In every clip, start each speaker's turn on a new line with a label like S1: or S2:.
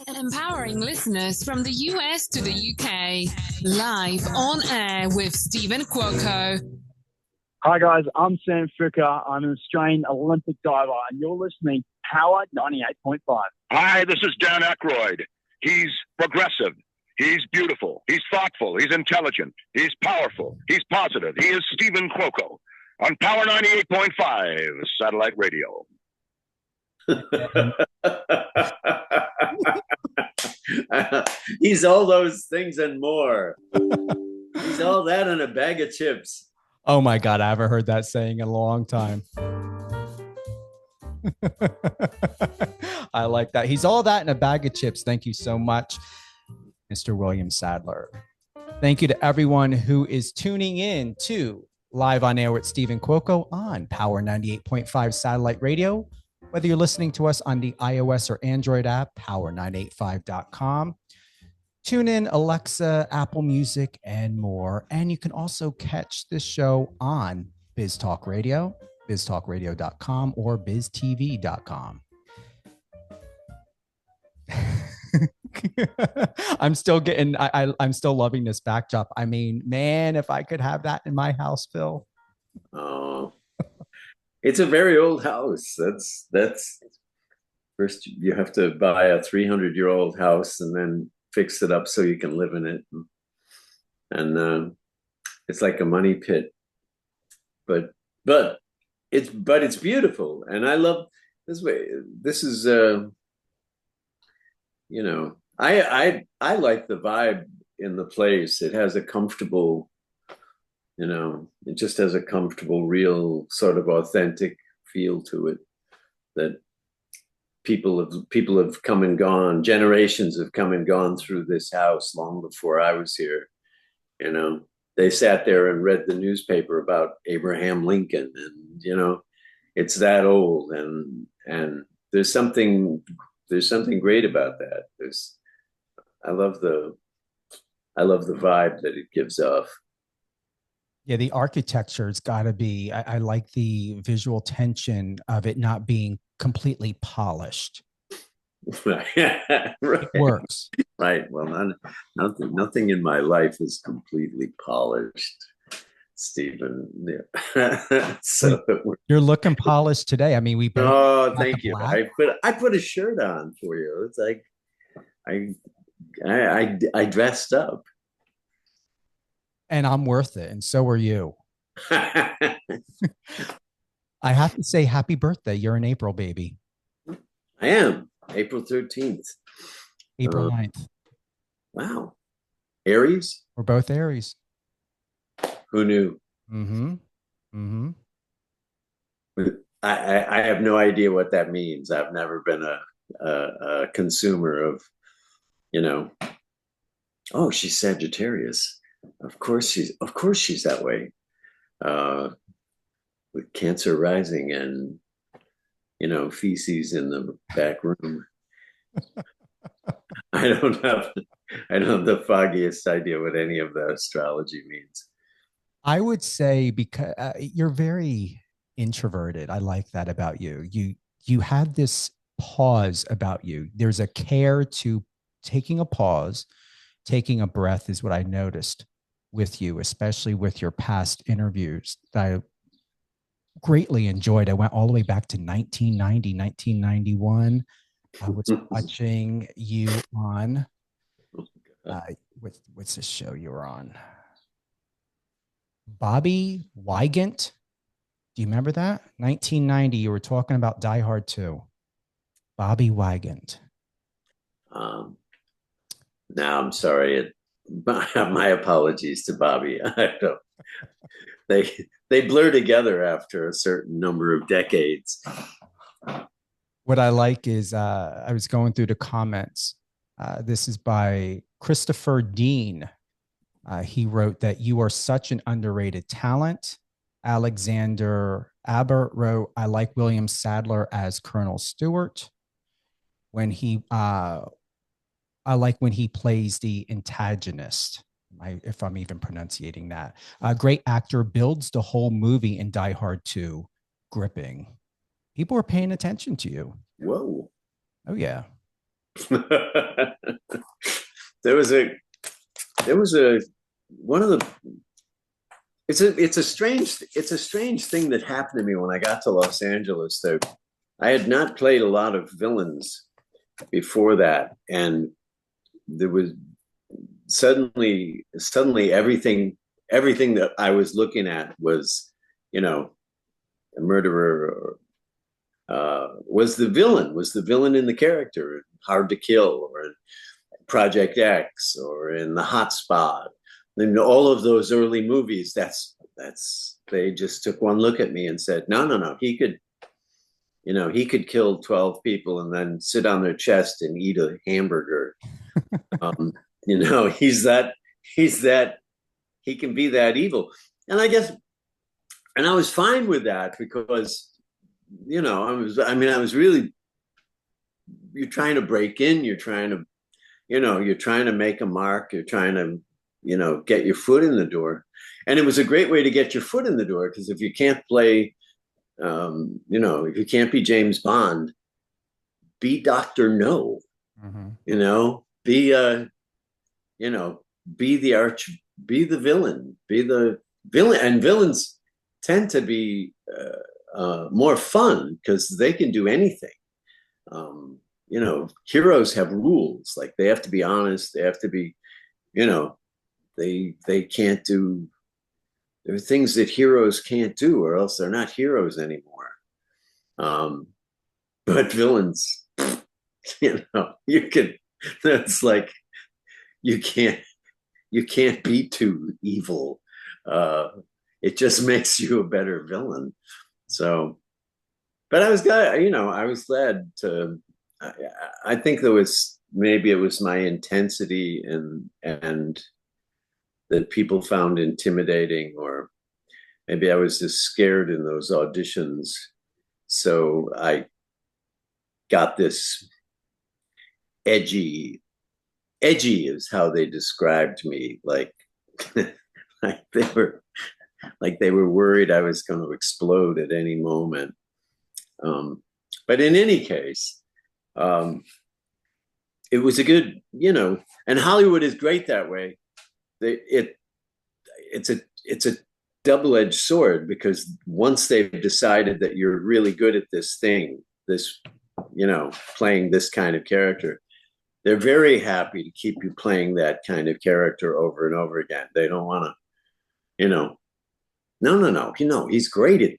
S1: Empowering listeners from the US to the UK. Live on air with Stephen Cuoco.
S2: Hi guys, I'm Sam Fricker. I'm an Australian Olympic diver and you're listening to Power 98.5.
S3: Hi, this is Dan Aykroyd. He's progressive. He's beautiful. He's thoughtful. He's intelligent. He's powerful. He's positive. He is Stephen Cuoco on Power 98.5 satellite radio.
S4: He's all those things and more. He's all that and a bag of chips.
S5: Oh my God, I haven't heard that saying in a long time. I like that. He's all that and a bag of chips. Thank you so much, Mr. William Sadler. Thank you to everyone who is tuning in to Live on Air with Stephen Cuoco on Power 98.5 satellite radio. Whether you're listening to us on the iOS or Android app, power985.com. Tune in, Alexa, Apple Music, and more. And you can also catch this show on Biz Talk Radio, biztalkradio.com, or biztv.com. I'm still getting, I'm still loving this backdrop. I mean, man, if I could have that in my house, Phil.
S4: Oh. It's a very old house. That's first you have to buy a 300-year-old house and then fix it up so you can live in it. And it's like a money pit, but it's beautiful, and I love this way. This is I like the vibe in the place. It has a comfortable. It just has a comfortable, real, sort of authentic feel to it that people have come and gone. Generations have come and gone through this house long before I was here. They sat there and read the newspaper about Abraham Lincoln, and it's that old. And there's something great about that. I love the vibe that it gives off.
S5: Yeah, the architecture's got to be, I like the visual tension of it not being completely polished.
S4: Right.
S5: It works.
S4: Right. Well, nothing in my life is completely polished, Stephen. Yeah. So
S5: you're looking polished today. I mean,
S4: thank you. I put a shirt on for you. It's like I dressed up.
S5: And I'm worth it. And so are you. I have to say happy birthday. You're an April baby.
S4: I am. April 13th.
S5: April 9th.
S4: Wow. Aries?
S5: We're both Aries.
S4: Who knew?
S5: Mm-hmm. Mm-hmm.
S4: I have no idea what that means. I've never been a consumer of, oh, she's Sagittarius. Of course she's that way, with Cancer rising and feces in the back room. I don't have the foggiest idea what any of the astrology means.
S5: I would say because you're very introverted. I like that about you. You have this pause about you. There's a care to taking a pause, taking a breath is what I noticed with you, especially with your past interviews that I greatly enjoyed. I went all the way back to 1990, 1991. I was watching you on, what's this show you were on? Bobby Wygant. Do you remember that? 1990, you were talking about Die Hard 2. Bobby Wygant.
S4: Now I'm sorry. My apologies to Bobby. I don't. They blur together after a certain number of decades.
S5: What I like is I was going through the comments. This is by Christopher Dean. He wrote that you are such an underrated talent. Alexander Aber wrote, I like William Sadler as Colonel Stewart. I like when he plays the antagonist, if I'm even pronouncing that. A great actor, builds the whole movie in Die Hard 2 gripping. People are paying attention to you.
S4: Whoa.
S5: Oh, yeah.
S4: there was a one of the it's a strange thing that happened to me when I got to Los Angeles. That I had not played a lot of villains before that, and there was suddenly everything that I was looking at was, you know, a murderer, or was the villain in the character, Hard to Kill, or Project X, or in The Hot Spot. And all of those early movies, they just took one look at me and said, no, he could kill 12 people and then sit on their chest and eat a hamburger. He's that, he can be that evil. And I guess, and I was fine with that because, I was really, you're trying to break in, you're trying to make a mark, you're trying to, get your foot in the door. And it was a great way to get your foot in the door, because if you can't play, if you can't be James Bond, be Dr. No, be the villain, and villains tend to be more fun because they can do anything. Heroes have rules, like they have to be honest, they have to be, they can't do, there are things that heroes can't do, or else they're not heroes anymore. But villains, that's like, you can't be too evil. It just makes you a better villain. So, but I was glad to, I think maybe it was my intensity and that people found intimidating, or maybe I was just scared in those auditions. So I got this edgy is how they described me. Like, they were worried I was going to explode at any moment. But in any case, it was a good, and Hollywood is great that way. It's a double-edged sword, because once they've decided that you're really good at this thing, playing this kind of character, they're very happy to keep you playing that kind of character over and over again. They don't want to, no, he's great at,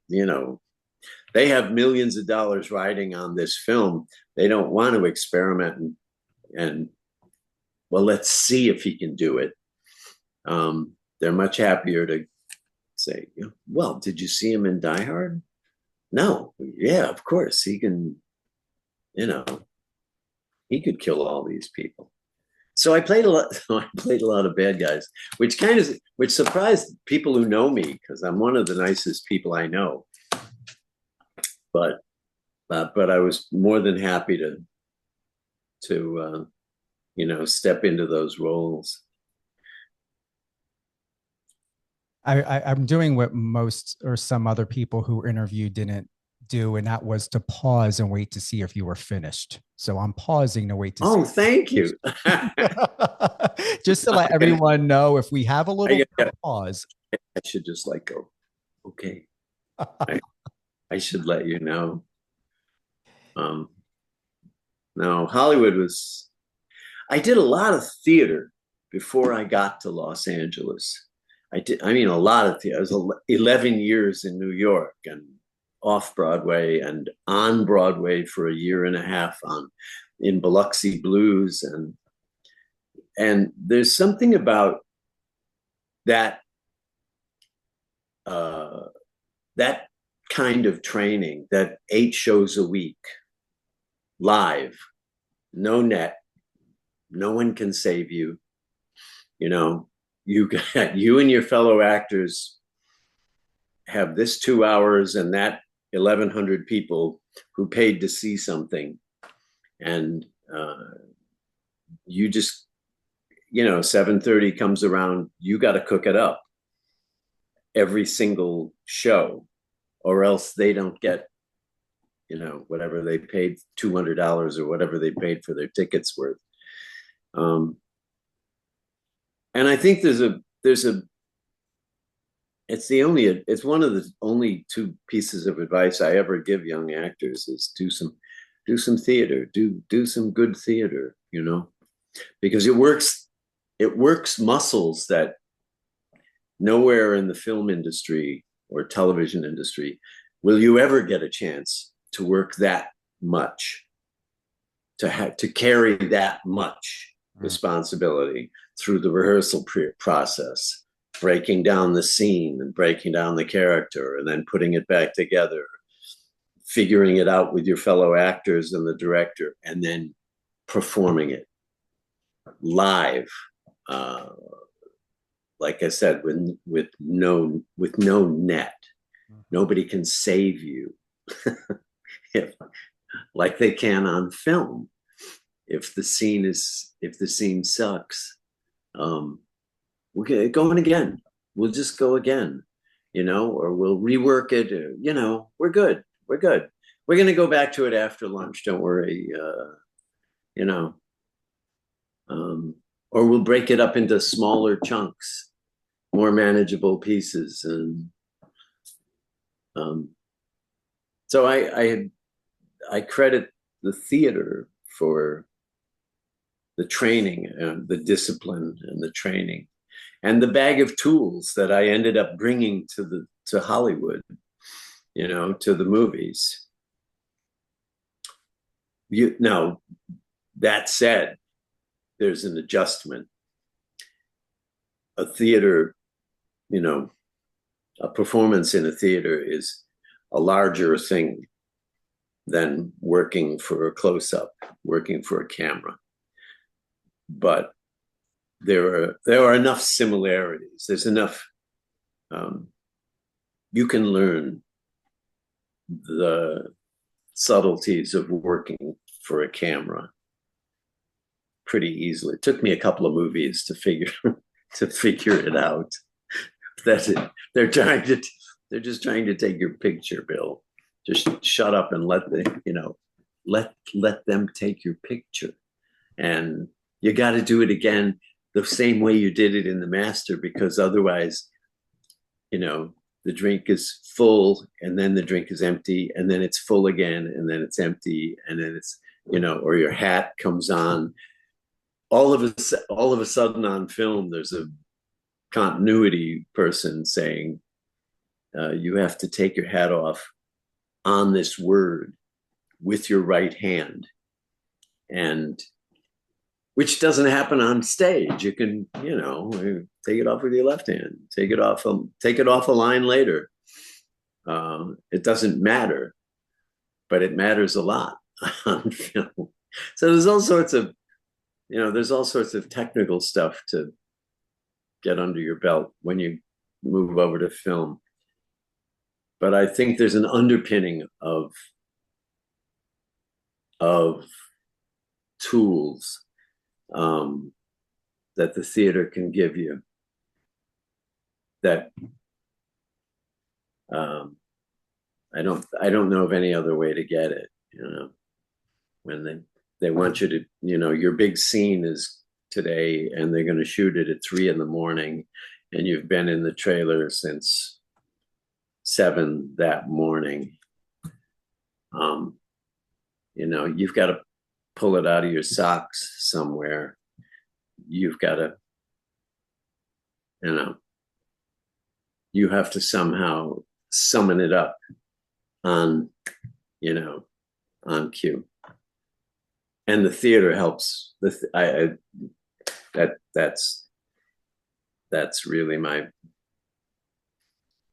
S4: they have millions of dollars riding on this film. They don't want to experiment and well, let's see if he can do it. They're much happier to say, well, did you see him in Die Hard? No. Yeah, of course. He can, he could kill all these people. So I played a lot of bad guys, which surprised people who know me, because I'm one of the nicest people I know. But I was more than happy to step into those roles.
S5: I'm doing what most or some other people who were interviewed didn't do, and that was to pause and wait to see if you were finished. So I'm pausing to wait to see.
S4: Oh, thank you.
S5: Just to let everyone know, if we have a little pause.
S4: I should just go, okay. I should let you know. No, Hollywood was, I did a lot of theater before I got to Los Angeles. A lot of theater. I was 11 years in New York, and off Broadway and on Broadway for a year and a half in Biloxi Blues. And there's something about that, that kind of training, that 8 shows a week, live, no net, no one can save you. You and your fellow actors have this 2 hours and that 1,100 people who paid to see something. And you just, 7:30 comes around, you got to cook it up every single show, or else they don't get whatever they paid, $200 or whatever they paid for their tickets worth. And I think it's one of the only two pieces of advice I ever give young actors is do some theater, do some good theater, because it works muscles that nowhere in the film industry or television industry will you ever get a chance to work that much, to carry that much responsibility through the rehearsal process, breaking down the scene and breaking down the character and then putting it back together, figuring it out with your fellow actors and the director, and then performing it live. Like I said, with no net, nobody can save you, like they can on film. If the scene sucks, we're going again. We'll just go again, or we'll rework it. We're good. We're good. We're going to go back to it after lunch. Don't worry. Or we'll break it up into smaller chunks, more manageable pieces. And so I credit the theater for the training and the discipline and the training and the bag of tools that I ended up bringing to Hollywood, to the movies. Now, that said, there's an adjustment. A theater, a performance in a theater is a larger thing than working for a close-up, working for a camera. But there are enough similarities. There's enough. You can learn the subtleties of working for a camera pretty easily. It took me a couple of movies to figure it out. That's it. They're just trying to take your picture, Bill. Just shut up and let them take your picture. And you got to do it again the same way you did it in The Master, because otherwise, the drink is full and then the drink is empty and then it's full again and then it's empty and then it's, or your hat comes on. All of a sudden on film, there's a continuity person saying, you have to take your hat off on this word with your right hand. And which doesn't happen on stage. You can, take it off with your left hand, take it off a line later. It doesn't matter, but it matters a lot on film. So there's all sorts of technical stuff to get under your belt when you move over to film. But I think there's an underpinning of tools that the theater can give you that I don't know of any other way to get it. When they want you to, your big scene is today and they're going to shoot it at 3 a.m. and you've been in the trailer since 7 that morning. You've got to pull it out of your socks somewhere. You've got to, you have to somehow summon it up on cue. And the theater helps. That's really my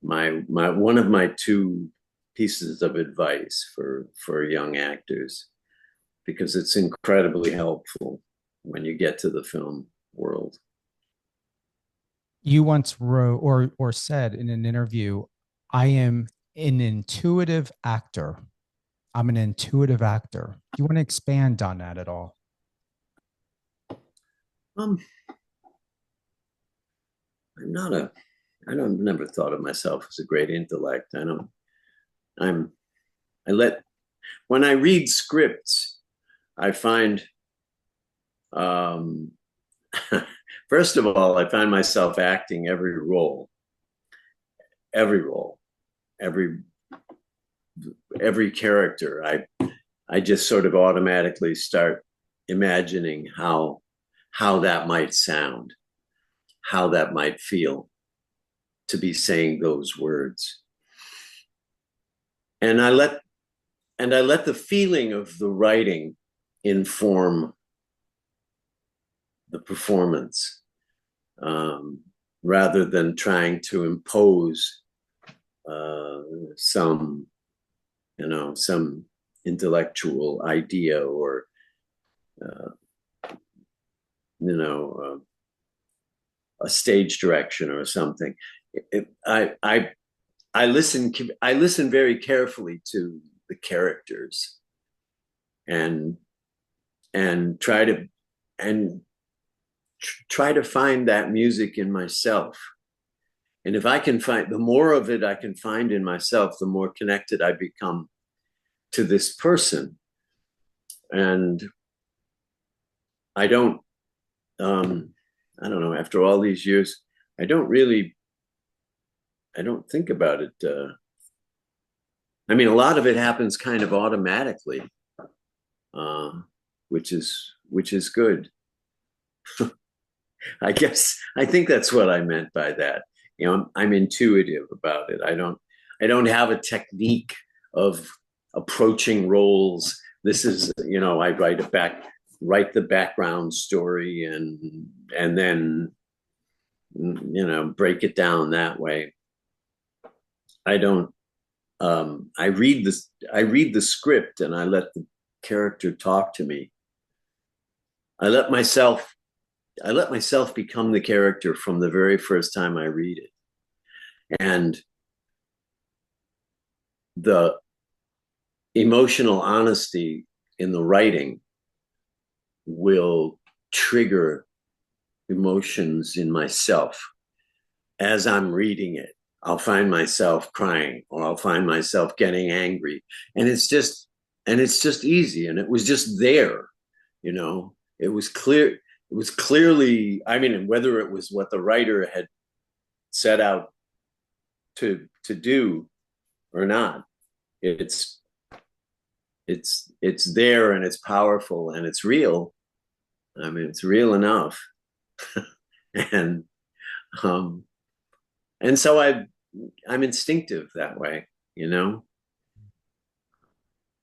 S4: one of my two pieces of advice for young actors, because it's incredibly helpful when you get to the film world.
S5: You once wrote or said in an interview, I am an intuitive actor. I'm an intuitive actor. Do you want to expand on that at all?
S4: I never thought of myself as a great intellect. when I read scripts, I find, first of all, I find myself acting every role, every character. I just sort of automatically start imagining how that might sound, how that might feel to be saying those words. And I let the feeling of the writing inform the performance, rather than trying to impose some intellectual idea or a stage direction or something. I listen very carefully to the characters and try to find that music in myself. And if I can find, the more of it I can find in myself, the more connected I become to this person. And I don't know, after all these years, I don't think about it. I mean, a lot of it happens kind of automatically, which is good. I think that's what I meant by that. I'm intuitive about it. I don't have a technique of approaching roles. This is, I write the background story and then, break it down that way. I don't, I read the script and I let the character talk to me. I let myself become the character from the very first time I read it. And the emotional honesty in the writing will trigger emotions in myself. As I'm reading it, I'll find myself crying or I'll find myself getting angry. And it's just easy. And it was just there, it was clear. It was clearly, I mean, whether it was what the writer had set out to do or not, it's there and it's powerful and it's real. I mean, it's real enough. and so I'm instinctive that way, and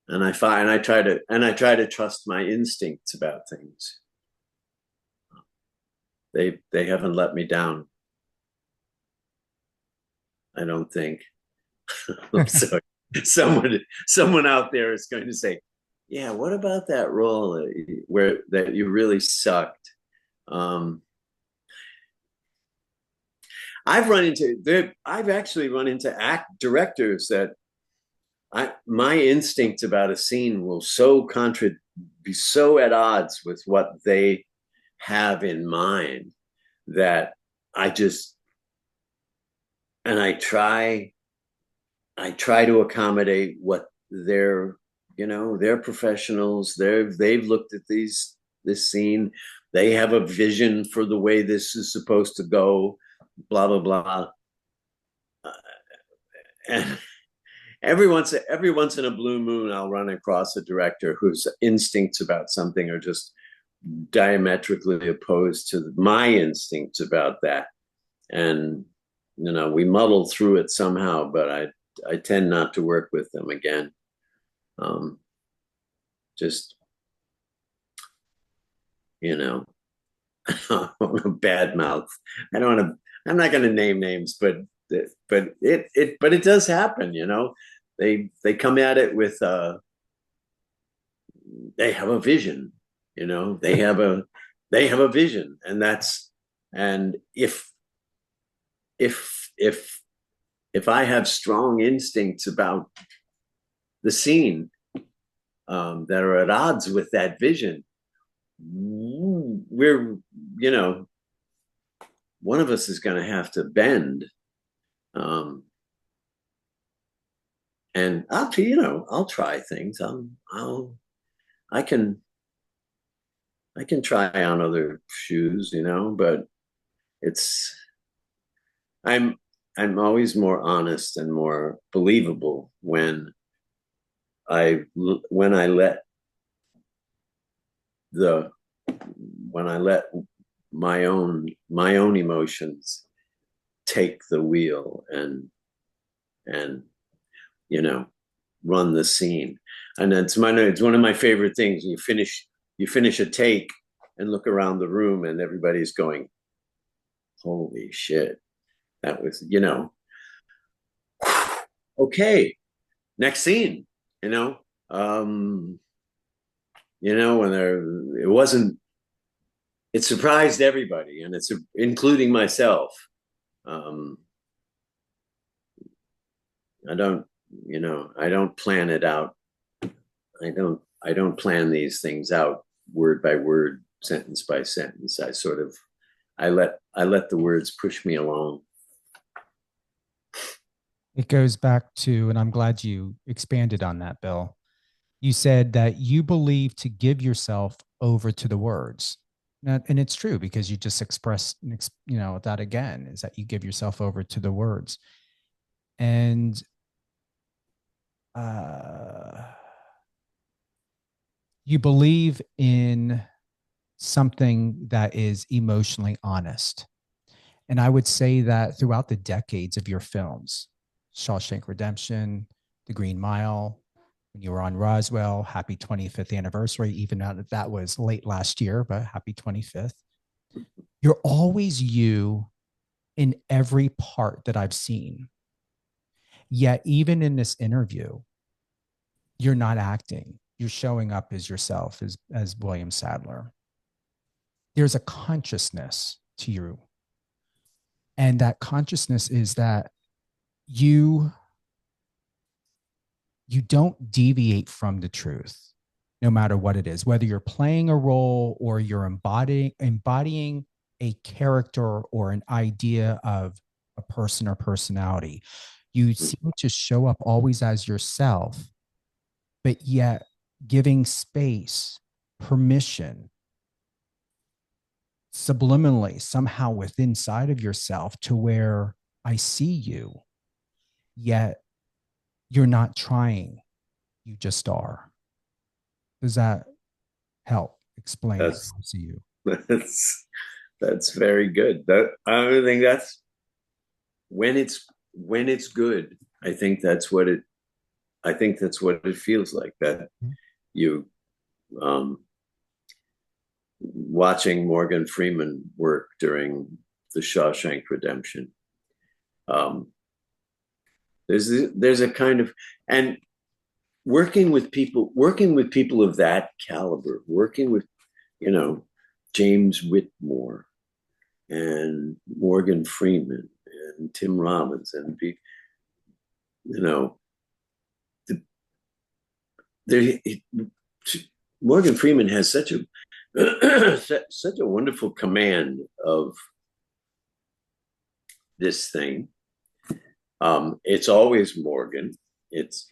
S4: I try to trust my instincts about things. They haven't let me down, I don't think. So someone out there is going to say, yeah, what about that role that you really sucked? I've actually run into directors that my instinct about a scene will be so at odds with what they have in mind that I try to accommodate what they're professionals. They've looked at this scene. They have a vision for the way this is supposed to go, blah, blah, blah. And every once in a blue moon, I'll run across a director whose instincts about something are just diametrically opposed to my instincts about that. And, we muddle through it somehow, but I tend not to work with them again. Just, I don't want to bad mouth. I'm not going to name names, but it does happen, they come at it with, they have a vision, they have a vision, and if I have strong instincts about the scene that are at odds with that vision, we're, one of us is going to have to bend. and I'll try things. I can try on other shoes, but it's I'm always more honest and more believable when I let my own emotions take the wheel and run the scene. And it's one of my favorite things. You finish a take and look around the room and everybody's going, holy shit, that was, okay, next scene, when it surprised everybody, and it's including myself. I don't plan it out. I don't plan these things out word by word, sentence by sentence. I let the words push me along.
S5: It goes back to, and I'm glad you expanded on that, Bill. You said that you believe to give yourself over to the words. And it's true, because you just expressed, that again, is that you give yourself over to the words. And you believe in something that is emotionally honest. And I would say that throughout the decades of your films, Shawshank Redemption, The Green Mile, when you were on Roswell, happy 25th anniversary, even though that was late last year, but happy 25th. You're always you in every part that I've seen. Yet even in this interview, you're not acting. You're showing up as yourself, as William Sadler. There's a consciousness to you. And that consciousness is that you don't deviate from the truth, no matter what it is, whether you're playing a role or you're embodying a character or an idea of a person or personality. You seem to show up always as yourself, but yet giving space, permission, subliminally, somehow within inside of yourself, to where I see you, yet you're not trying, you just are. Does that help explain how I see you?
S4: That's very good. I think that's when it's good. I think that's what it feels like. That you watching Morgan Freeman work during the Shawshank Redemption. There's a kind of, and working with people of that caliber, working with, James Whitmore and Morgan Freeman and Tim Robbins and Morgan Freeman has such a wonderful command of this thing. It's always Morgan. It's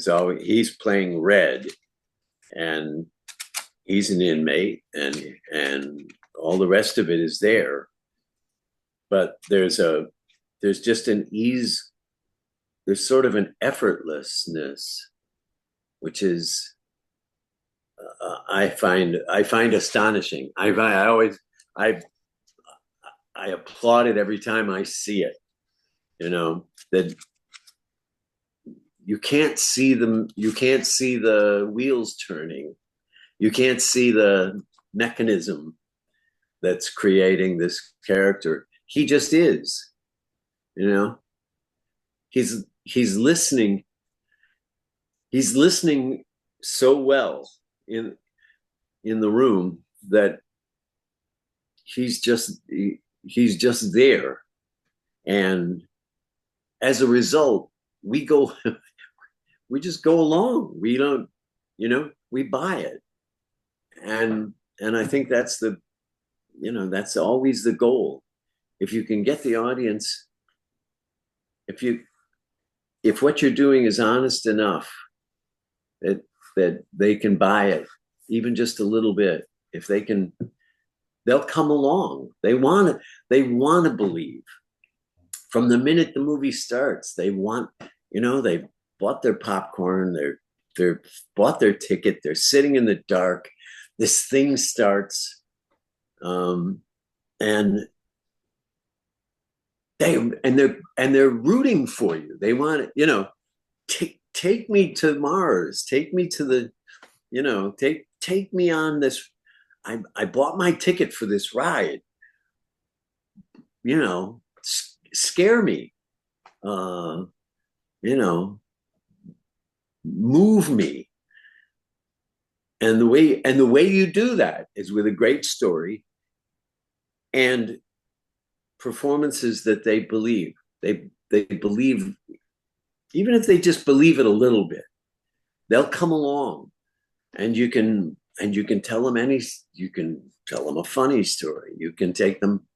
S4: always, he's playing Red, and he's an inmate, and all the rest of it is there. But there's just an ease. There's sort of an effortlessness, which is I find astonishing. I applaud it every time I see it. That you can't see the wheels turning. You can't see the mechanism that's creating this character. He just is. He's listening. He's listening so well in the room that he's just there. And as a result, we just go along. We don't, we buy it. And I think that's that's always the goal. If you can get the audience, if you if what you're doing is honest enough that they can buy it, even just a little bit, if they can, they'll come along. They want to believe. From the minute the movie starts, they want, they bought their popcorn, they're bought their ticket, they're sitting in the dark. This thing starts, and they're rooting for you. They want take me to Mars, take me to the, take me on this. I bought my ticket for this ride. Scare me. Move me. And the way you do that is with a great story and performances that they believe. They believe, even if they just believe it a little bit, they'll come along, and you can tell them you can tell them a funny story. You can take them,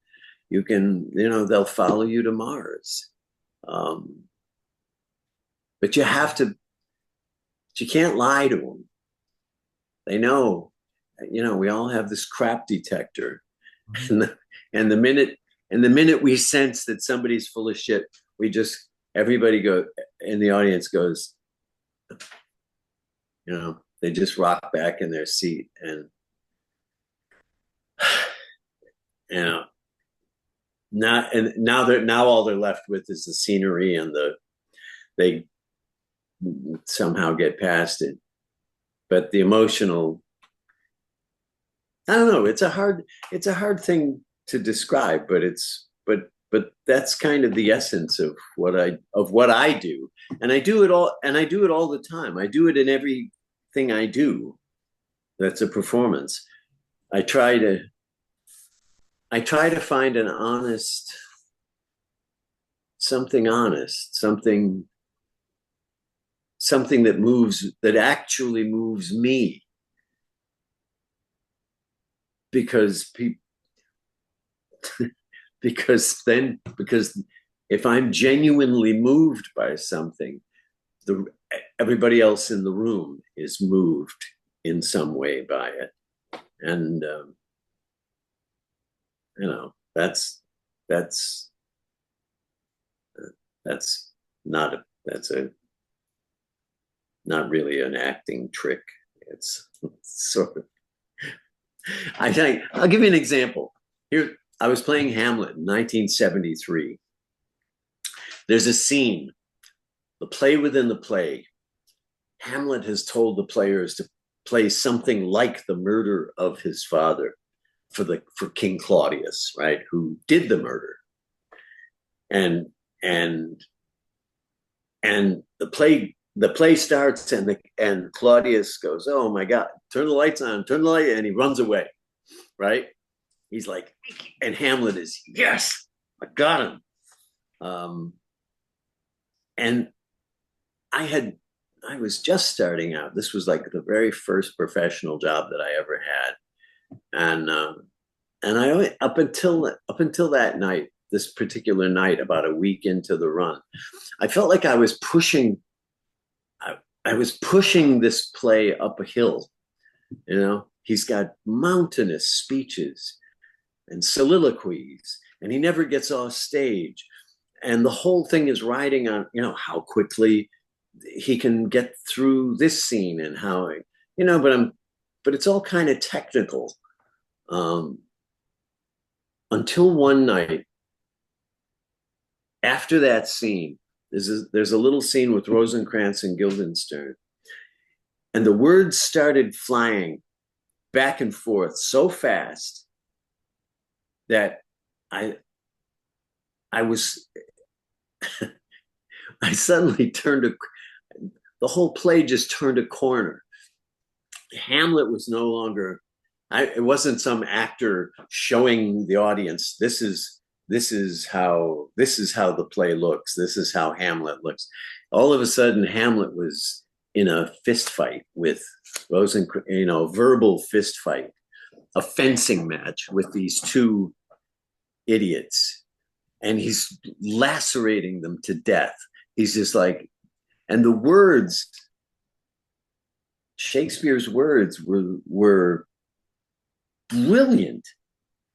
S4: they'll follow you to Mars. But you can't lie to them. They know, we all have this crap detector. And the minute we sense that somebody's full of shit, everybody in the audience goes, they just rock back in their seat, and now all they're left with is the scenery, and they somehow get past it. But the emotional, I don't know, it's a hard thing to describe, but that's kind of the essence of what I do. And I do it all the time. I do it in everything I do. That's a performance. I try to find an honest, something that actually moves me, because if I'm genuinely moved by something, everybody else in the room is moved in some way by it. And that's not really an acting trick. It's sort of, I think I'll give you an example. Here, I was playing Hamlet in 1973. There's a scene, the play within the play. Hamlet has told the players to play something like the murder of his father for King Claudius, right, who did the murder. And the play starts, and Claudius goes, "Oh my God, turn the lights on, and he runs away, right? He's like, and Hamlet is, yes, I got him. And I was just starting out. This was like the very first professional job that I ever had. And I, up until that night, this particular night, about a week into the run, I felt like I was pushing this play up a hill. He's got mountainous speeches and soliloquies, and he never gets off stage. And the whole thing is riding on, how quickly he can get through this scene, and how, but it's all kind of technical. Until one night, after that scene, there's a little scene with Rosencrantz and Guildenstern, and the words started flying back and forth so fast that I suddenly the whole play just turned a corner. Hamlet was no longer, it wasn't some actor showing the audience, this is how the play looks. This is how Hamlet looks. All of a sudden, Hamlet was in a fist fight with Rosencrantz, verbal fist fight, a fencing match with these two idiots, and he's lacerating them to death. He's just like And the words, Shakespeare's words were brilliant.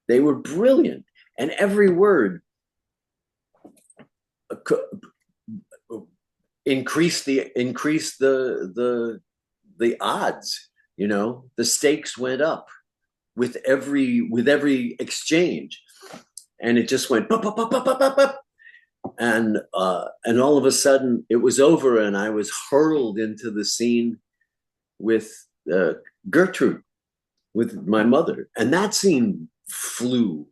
S4: They were brilliant. And every word increased the odds. You know, the stakes went up with every exchange, and it just went pop, pop, pop, pop, pop, pop. And all of a sudden it was over, and I was hurled into the scene with Gertrude, with my mother, and that scene flew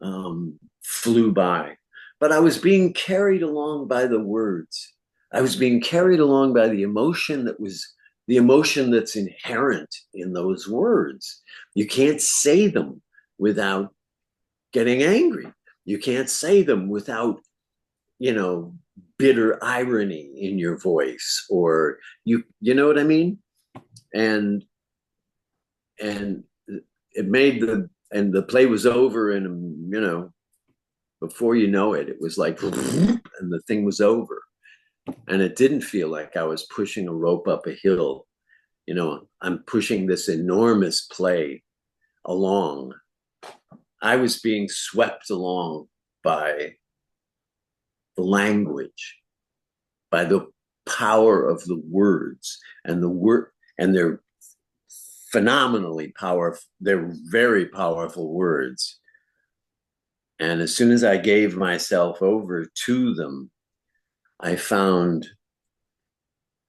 S4: by. But I was being carried along by the words. I was being carried along by the emotion that's inherent in those words. You can't say them without getting angry. You can't say them without, you know, bitter irony in your voice, or you know what I mean? And it made the play was over, and, you know, before you know it, it was like, and the thing was over. And it didn't feel like I was pushing a rope up a hill. You know, I'm pushing this enormous play along. I was being swept along by the language, by the power of the words, and they're phenomenally powerful. They're very powerful words. And as soon as I gave myself over to them, I found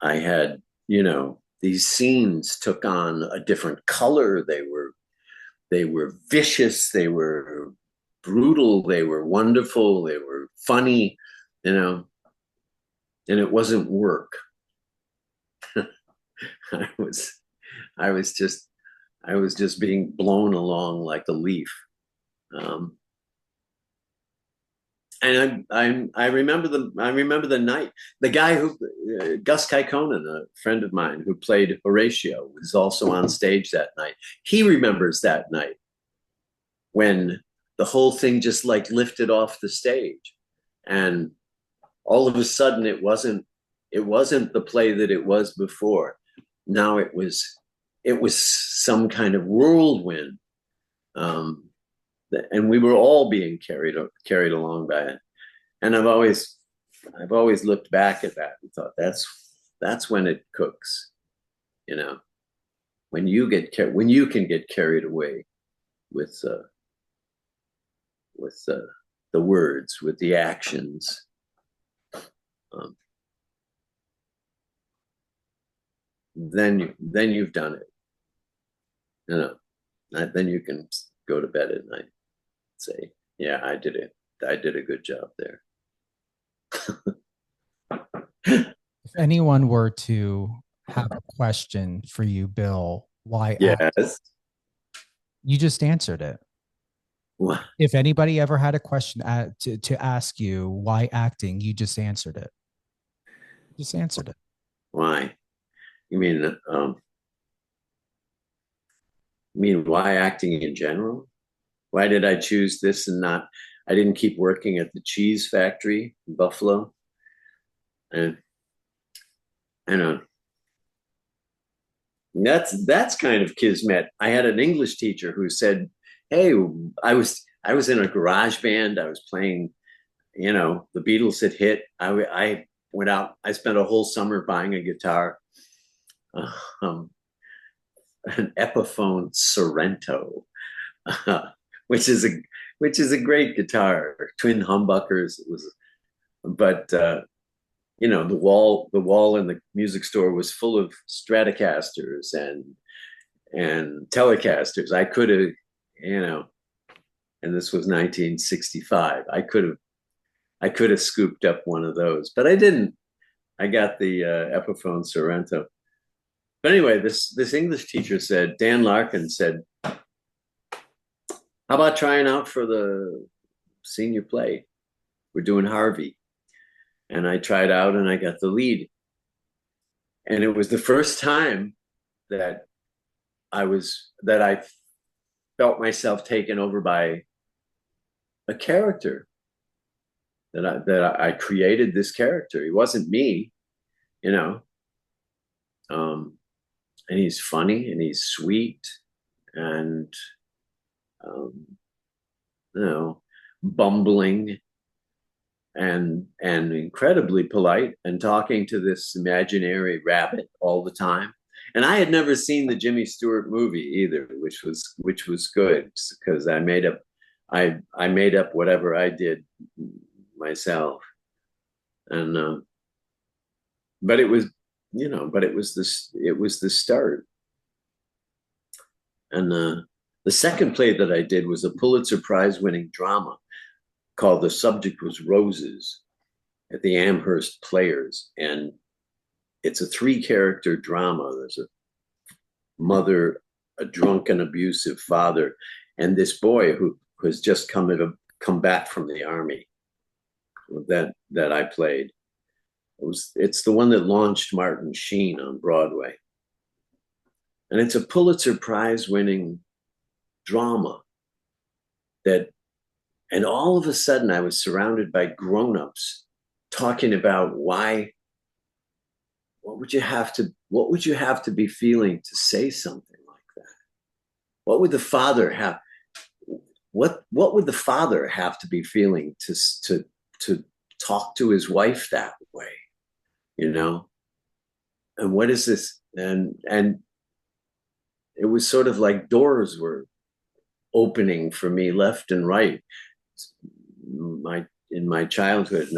S4: I had, you know, these scenes took on a different color. They were vicious, they were brutal, they were wonderful, they were funny, you know, and it wasn't work. I was just being blown along like a leaf. And I remember the night. The guy who Gus Kekkonen, a friend of mine who played Horatio, was also on stage that night. He remembers that night when the whole thing just like lifted off the stage, and all of a sudden it wasn't the play that it was before. Now it was some kind of whirlwind. And we were all being carried along by it. And I've always looked back at that and thought that's when it cooks, you know, when you can get carried away with the words, with the actions. Then you've done it, you know. Then you can go to bed at night. Say, yeah, I did it. I did a good job there.
S5: If anyone were to have a question for you, Bill, why
S4: yes,
S5: act? You just answered it.
S4: What?
S5: If anybody ever had a question to ask you why acting, you just answered it. Just answered it.
S4: Why? You mean why acting in general? Why did I choose this and not? I didn't keep working at the cheese factory in Buffalo. And I know that's kind of kismet. I had an English teacher who said, "Hey, I was in a garage band. I was playing, you know, the Beatles had hit. I went out. I spent a whole summer buying a guitar, an Epiphone Sorrento." Which is a great guitar, twin humbuckers. It was, but you know, the wall in the music store was full of Stratocasters and Telecasters. I could have, you know, and this was 1965. I could have scooped up one of those, but I didn't. I got the Epiphone Sorrento. But anyway, this English teacher said, Dan Larkin said, how about trying out for the senior play? We're doing Harvey. And I tried out and I got the lead. And it was the first time that I felt myself taken over by a character, that I created this character. It wasn't me. you know. And he's funny and he's sweet and um, you know, bumbling and incredibly polite and talking to this imaginary rabbit all the time. And I had never seen the Jimmy Stewart movie either, which was good because I made up whatever I did myself. And but it was, it was the start. And the second play that I did was a Pulitzer Prize winning drama called The Subject Was Roses at the Amherst Players. And it's a 3-character drama. There's a mother, a drunken, abusive father, and this boy who has just come back from the army that I played. It's the one that launched Martin Sheen on Broadway. And it's a Pulitzer Prize winning drama and all of a sudden I was surrounded by grown-ups talking about what would you have to be feeling to say something like that? What would the father have? What would the father have to be feeling to talk to his wife that way? You know? And what is this? And it was sort of like doors were opening for me left and right. In my childhood,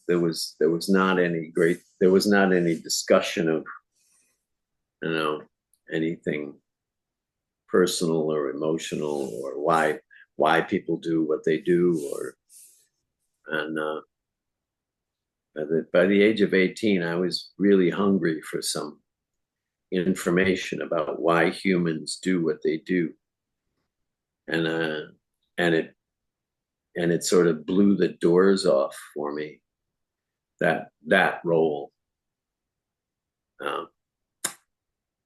S4: there was not any discussion of, anything personal or emotional or why people do what they do, and by the age of 18, I was really hungry for some information about why humans do what they do, and it sort of blew the doors off for me, that role.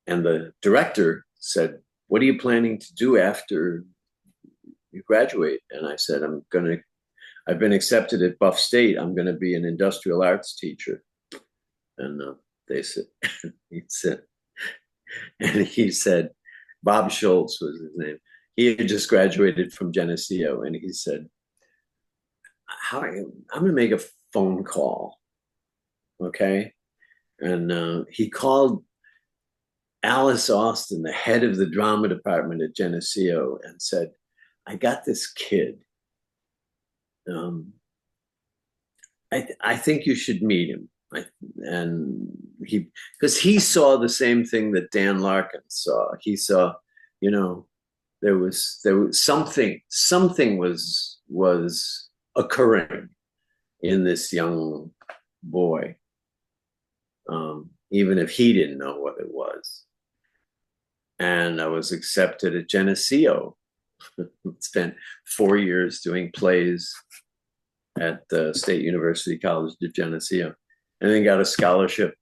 S4: And the director said, "What are you planning to do after you graduate?" And I said, I've been accepted at Buff State. I'm going to be an industrial arts teacher. And they said, he said, Bob Schultz was his name. He had just graduated from Geneseo, and he said, I'm going to make a phone call, okay? And he called Alice Austin, the head of the drama department at Geneseo, and said, "I got this kid. I think you should meet him." Because he saw the same thing that Dan Larkin saw. He saw, there was something was occurring in this young boy, even if he didn't know what it was. And I was accepted at Geneseo. Spent 4 years doing plays at the State University College of Geneseo, and then got a scholarship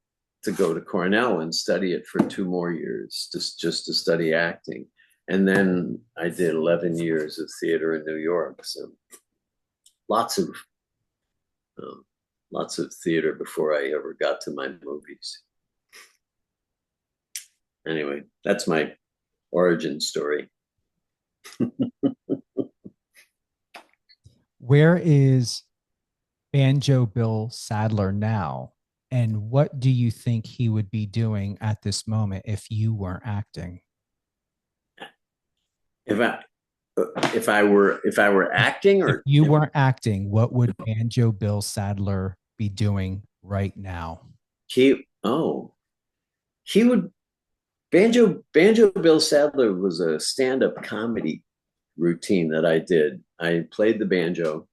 S4: to go to Cornell and study it for 2 more years, just to study acting. And then I did 11 years of theater in New York. So lots of theater before I ever got to my movies. Anyway, that's my origin story.
S5: Where is Banjo Bill Sadler now? And what do you think he would be doing at this moment if you weren't acting?
S4: If I were acting, or
S5: if you weren't acting, what would Banjo Bill Sadler be doing right now?
S4: He would. Banjo Bill Sadler was a stand-up comedy routine that I did. I played the banjo,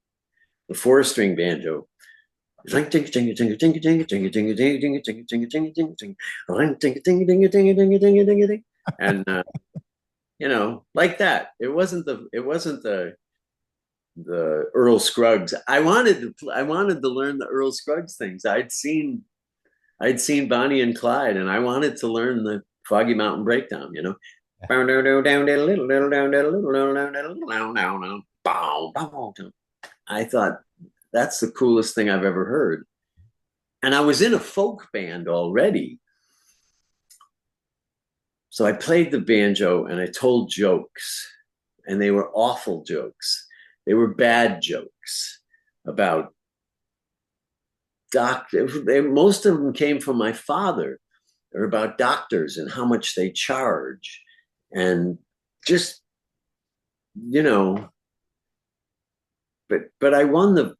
S4: the 4-string banjo. And like that. It wasn't the Earl Scruggs. I wanted to learn the Earl Scruggs things. I'd seen Bonnie and Clyde, and I wanted to learn the Foggy Mountain Breakdown, I thought that's the coolest thing I've ever heard. And I was in a folk band already. So I played the banjo and I told jokes, and they were awful jokes. They were bad jokes about doctors. Most of them came from my father. They're about doctors and how much they charge, and just, you know. But I won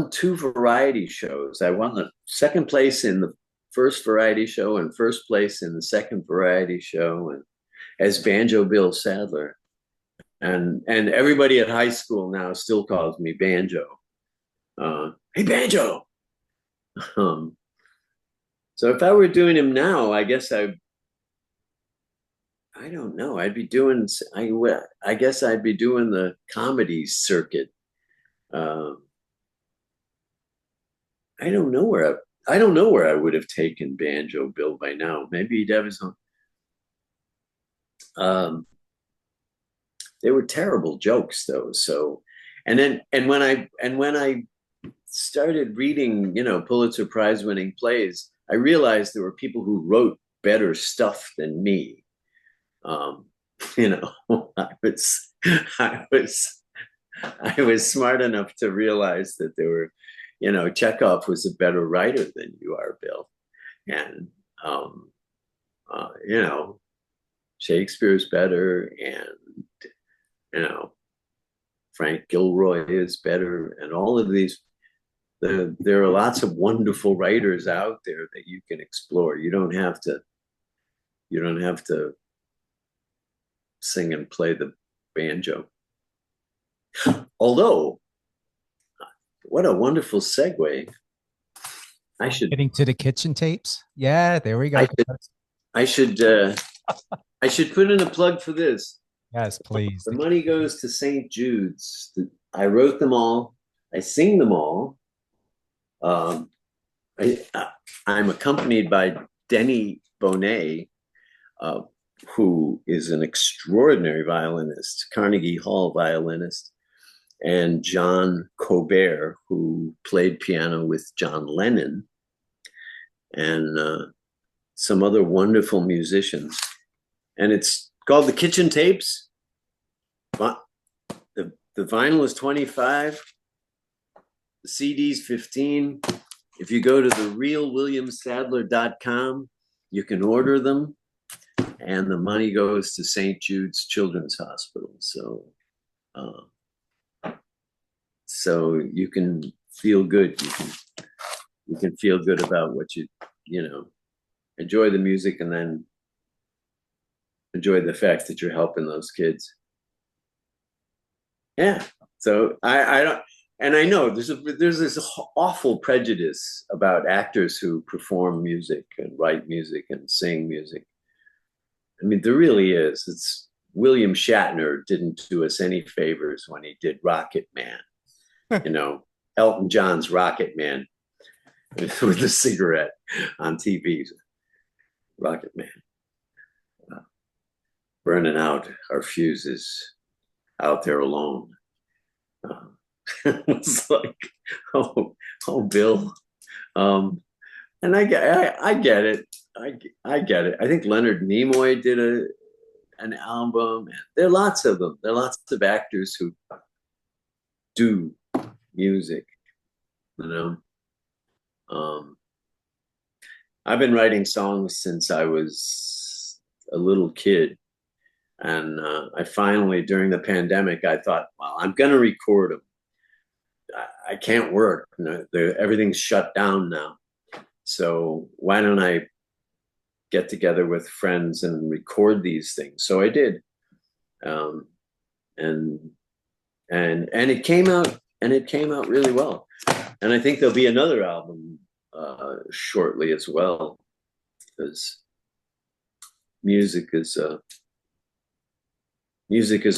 S4: 2 variety shows. I won the second place in the first variety show and first place in the second variety show, and as Banjo Bill Sadler. And everybody at high school now still calls me Banjo. Hey, Banjo. So if I were doing him now, I guess I don't know. I guess I'd be doing the comedy circuit. I don't know where I would have taken Banjo Bill by now. Maybe he'd have his own. They were terrible jokes though. So, and when I started reading, Pulitzer Prize winning plays, I realized there were people who wrote better stuff than me. I was smart enough to realize that there were, Chekhov was a better writer than you are, Bill. And, Shakespeare's better, and, Frank Gilroy is better, and all of these. There are lots of wonderful writers out there that you can explore. You don't have to sing and play the banjo. Although, what a wonderful segue.
S5: Getting to the kitchen tapes. Yeah, there we go.
S4: I should put in a plug for this.
S5: Yes, please.
S4: The money goes to St. Jude's. I wrote them all. I sing them all. I'm accompanied by Denny Bonet, who is an extraordinary violinist, Carnegie Hall violinist, and John Colbert, who played piano with John Lennon, and some other wonderful musicians. And it's called The Kitchen Tapes. The vinyl is $25. The CD's $15. If you go to therealwilliamsadler.com, you can order them, and the money goes to St. Jude's Children's Hospital. So you can feel good. You can feel good about what enjoy the music, and then enjoy the fact that you're helping those kids. Yeah. So I don't. And I know there's this awful prejudice about actors who perform music and write music and sing music. I mean, there really is. It's William Shatner didn't do us any favors when he did Rocket Man. Elton John's Rocket Man with a cigarette on TV. Rocket Man. Burning out our fuses out there alone. It's like, oh, Bill, and I get it. I get it. I think Leonard Nimoy did an album. And there are lots of them. There are lots of actors who do music. I've been writing songs since I was a little kid, and I finally, during the pandemic, I thought, well, I'm going to record them. I can't work. Everything's shut down now. So why don't I get together with friends and record these things? So I did. And it came out really well. And I think there'll be another album shortly as well, because music has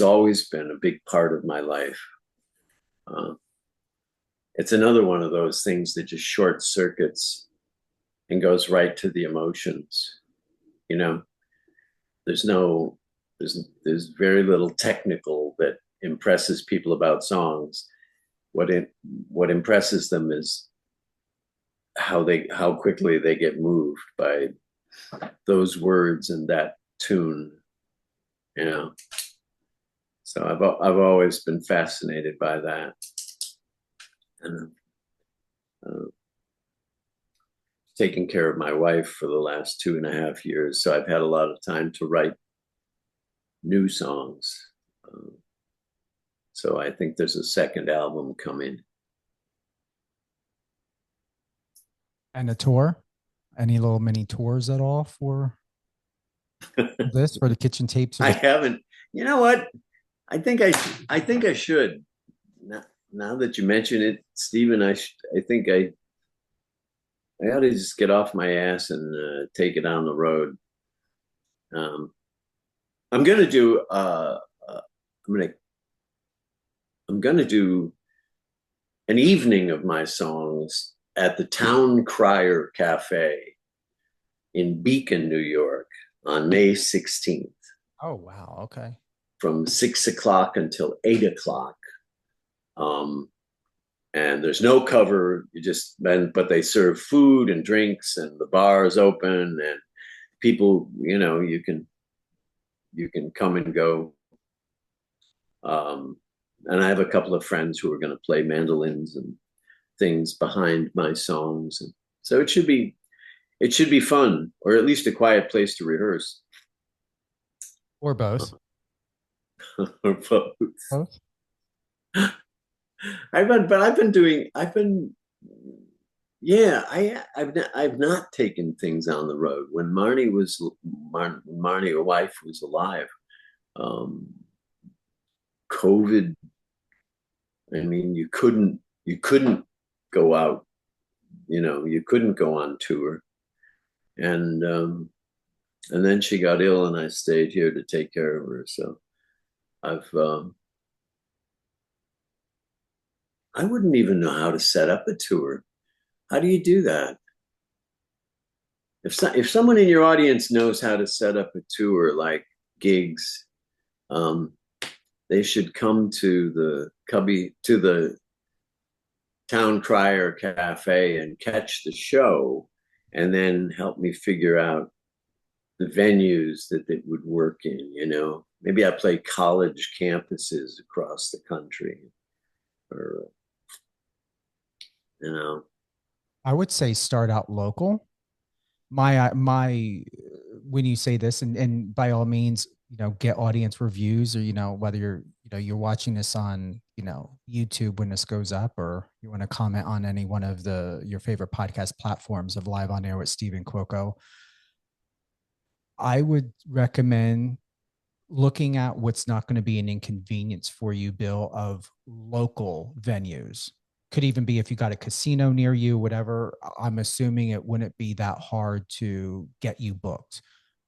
S4: always been a big part of my life. It's another one of those things that just short circuits and goes right to the emotions. There's very little technical that impresses people about songs. What impresses them is how quickly they get moved by those words and that tune, you know. So I've always been fascinated by that, and taking care of my wife for the last 2.5 years, so I've had a lot of time to write new songs. So I think there's a second album coming.
S5: And a tour? Any little mini tours at all for this, for the kitchen tapes?
S4: I haven't. You know what? I think I should. Now that you mention it, Stephen, I think I ought to just get off my ass and take it on the road. I'm gonna do. I'm gonna do an evening of my songs at the Town Crier Cafe in Beacon, New York, on May 16th.
S5: Oh wow! Okay.
S4: From 6 o'clock until 8 o'clock. And there's no cover. But they serve food and drinks, and the bar is open, and people, you can come and go. And I have a couple of friends who are going to play mandolins and things behind my songs, and so it should be fun, or at least a quiet place to rehearse,
S5: or both.
S4: Or both. I've not taken things on the road. When Marnie, or wife, was alive, COVID, I mean, you couldn't go out, you couldn't go on tour. And then she got ill, and I stayed here to take care of her. So I wouldn't even know how to set up a tour. How do you do that? If someone in your audience knows how to set up a tour, like gigs, they should come to the Town Crier Cafe and catch the show, and then help me figure out the venues that it would work in. Maybe I play college campuses across the country, or
S5: I would say start out local. My when you say this, and by all means, get audience reviews, or whether you're watching this on YouTube when this goes up, or you want to comment on any one of your favorite podcast platforms of Live on Air with Stephen Cuoco. I would recommend looking at what's not going to be an inconvenience for you, Bill, of local venues. Could even be if you got a casino near you, whatever. I'm assuming it wouldn't be that hard to get you booked.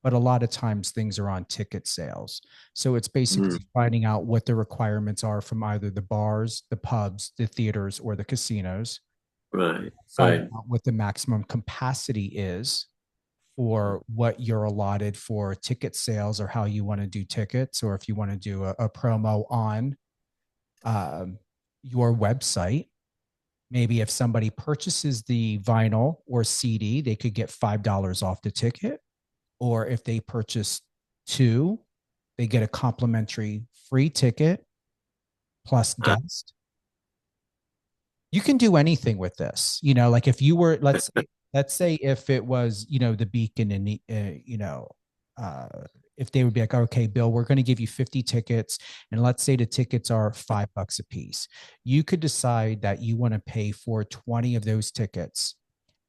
S5: But a lot of times things are on ticket sales. So it's basically finding out what the requirements are from either the bars, the pubs, the theaters, or the casinos.
S4: Right.
S5: Finding out what the maximum capacity is for what you're allotted for ticket sales, or how you want to do tickets, or if you want to do a promo on your website. Maybe if somebody purchases the vinyl or CD, they could get $5 off the ticket. Or if they purchase 2, they get a complimentary free ticket plus guest. You can do anything with this. Like if you were, let's say if it was, the Beacon, and if they would be like, okay, Bill, we're going to give you 50 tickets. And let's say the tickets are $5 a piece. You could decide that you want to pay for 20 of those tickets,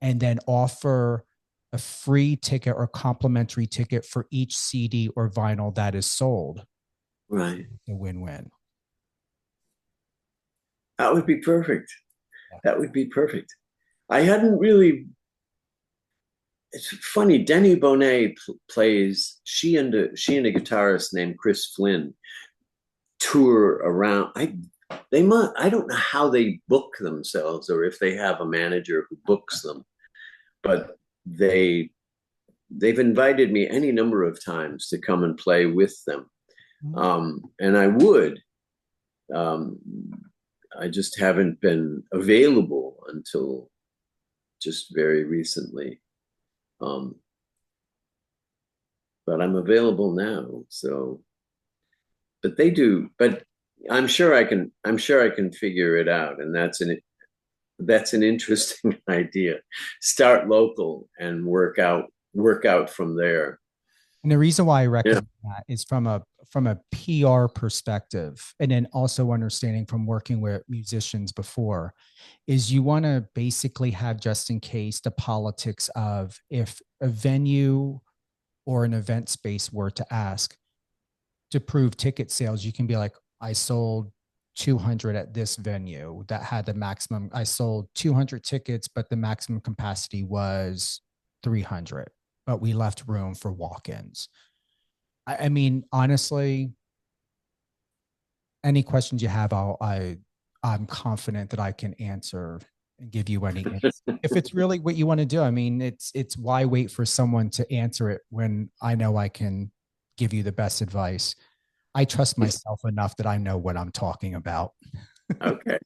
S5: and then offer a free ticket or complimentary ticket for each CD or vinyl that is sold.
S4: Right.
S5: A win-win.
S4: That would be perfect. That would be perfect. I hadn't really. It's funny. Denny Bonet plays. She and a guitarist named Chris Flynn tour around. I don't know how they book themselves, or if they have a manager who books them, but they've invited me any number of times to come and play with them, and I would. I just haven't been available until just very recently. But I'm available now. So, but they do. But I'm sure I can. I'm sure I can figure it out. And that's an interesting idea. Start local and work out from there.
S5: And the reason why I recommend that is from a PR perspective, and then also understanding from working with musicians before, is you want to basically have, just in case, the politics of if a venue or an event space were to ask to prove ticket sales, you can be like, I sold 200 at this venue that had the maximum. I sold 200 tickets, but the maximum capacity was 300. But we left room for walk-ins. I mean, honestly, any questions you have, I'm confident that I can answer and give you any if it's really what you want to do. I mean, it's why wait for someone to answer it when I know I can give you the best advice. I trust myself enough that I know what I'm talking about.
S4: Okay.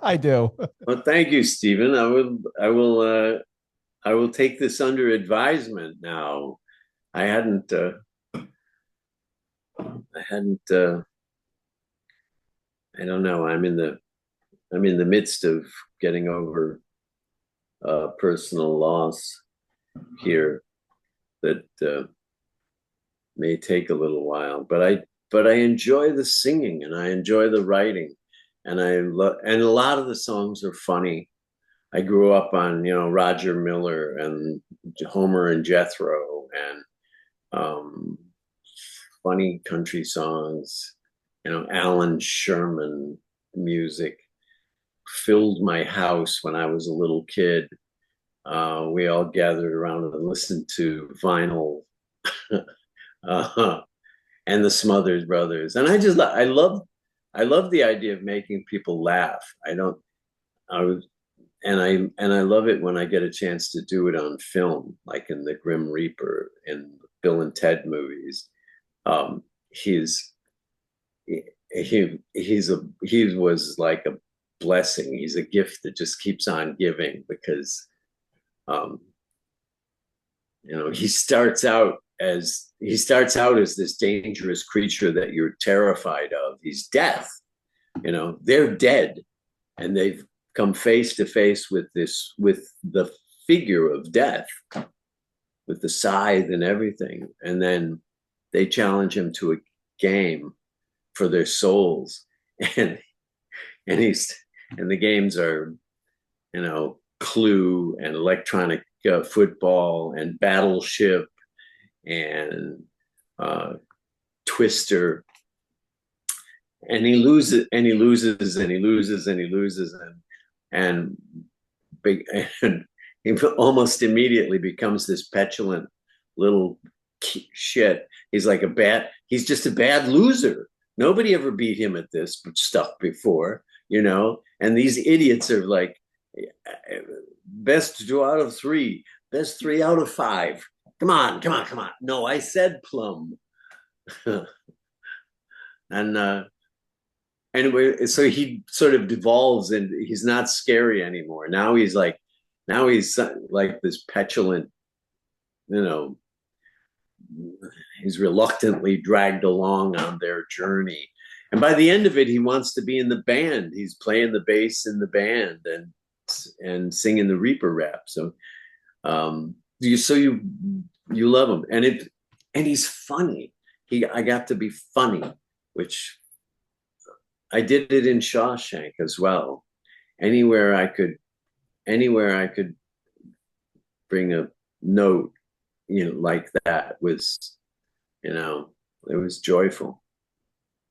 S5: I do.
S4: Well, thank you, Stephen. I will take this under advisement now. I don't know. I'm in the midst of getting over personal loss here that may take a little while, but I enjoy the singing and I enjoy the writing, and and a lot of the songs are funny. I grew up on, Roger Miller and Homer and Jethro and funny country songs. Alan Sherman music filled my house when I was a little kid. We all gathered around and listened to vinyl and the Smothers Brothers. And I love the idea of making people laugh. I love it when I get a chance to do it on film, like in the Grim Reaper and Bill and Ted movies. He was like a blessing. He's a gift that just keeps on giving, because he starts out as this dangerous creature that you're terrified of. He's death. They're dead, and they've come face to face with the figure of death, with the scythe and everything. And then they challenge him to a game for their souls. And the games are, Clue and electronic football and Battleship and Twister. And he loses and he loses and he loses and he loses and he almost immediately becomes this petulant little shit. He's just a bad loser. Nobody ever beat him at this stuff before, and these idiots are like, best 2 out of 3, best 3 out of 5. Come on. No, I said plum. And anyway, so he sort of devolves, and he's not scary anymore. Now he's like this petulant, he's reluctantly dragged along on their journey. And by the end of it, he wants to be in the band. He's playing the bass in the band and singing the Reaper rap. So you love him, and he's funny. I got to be funny, which I did it in Shawshank as well. Anywhere I could bring a note, like that was, it was joyful.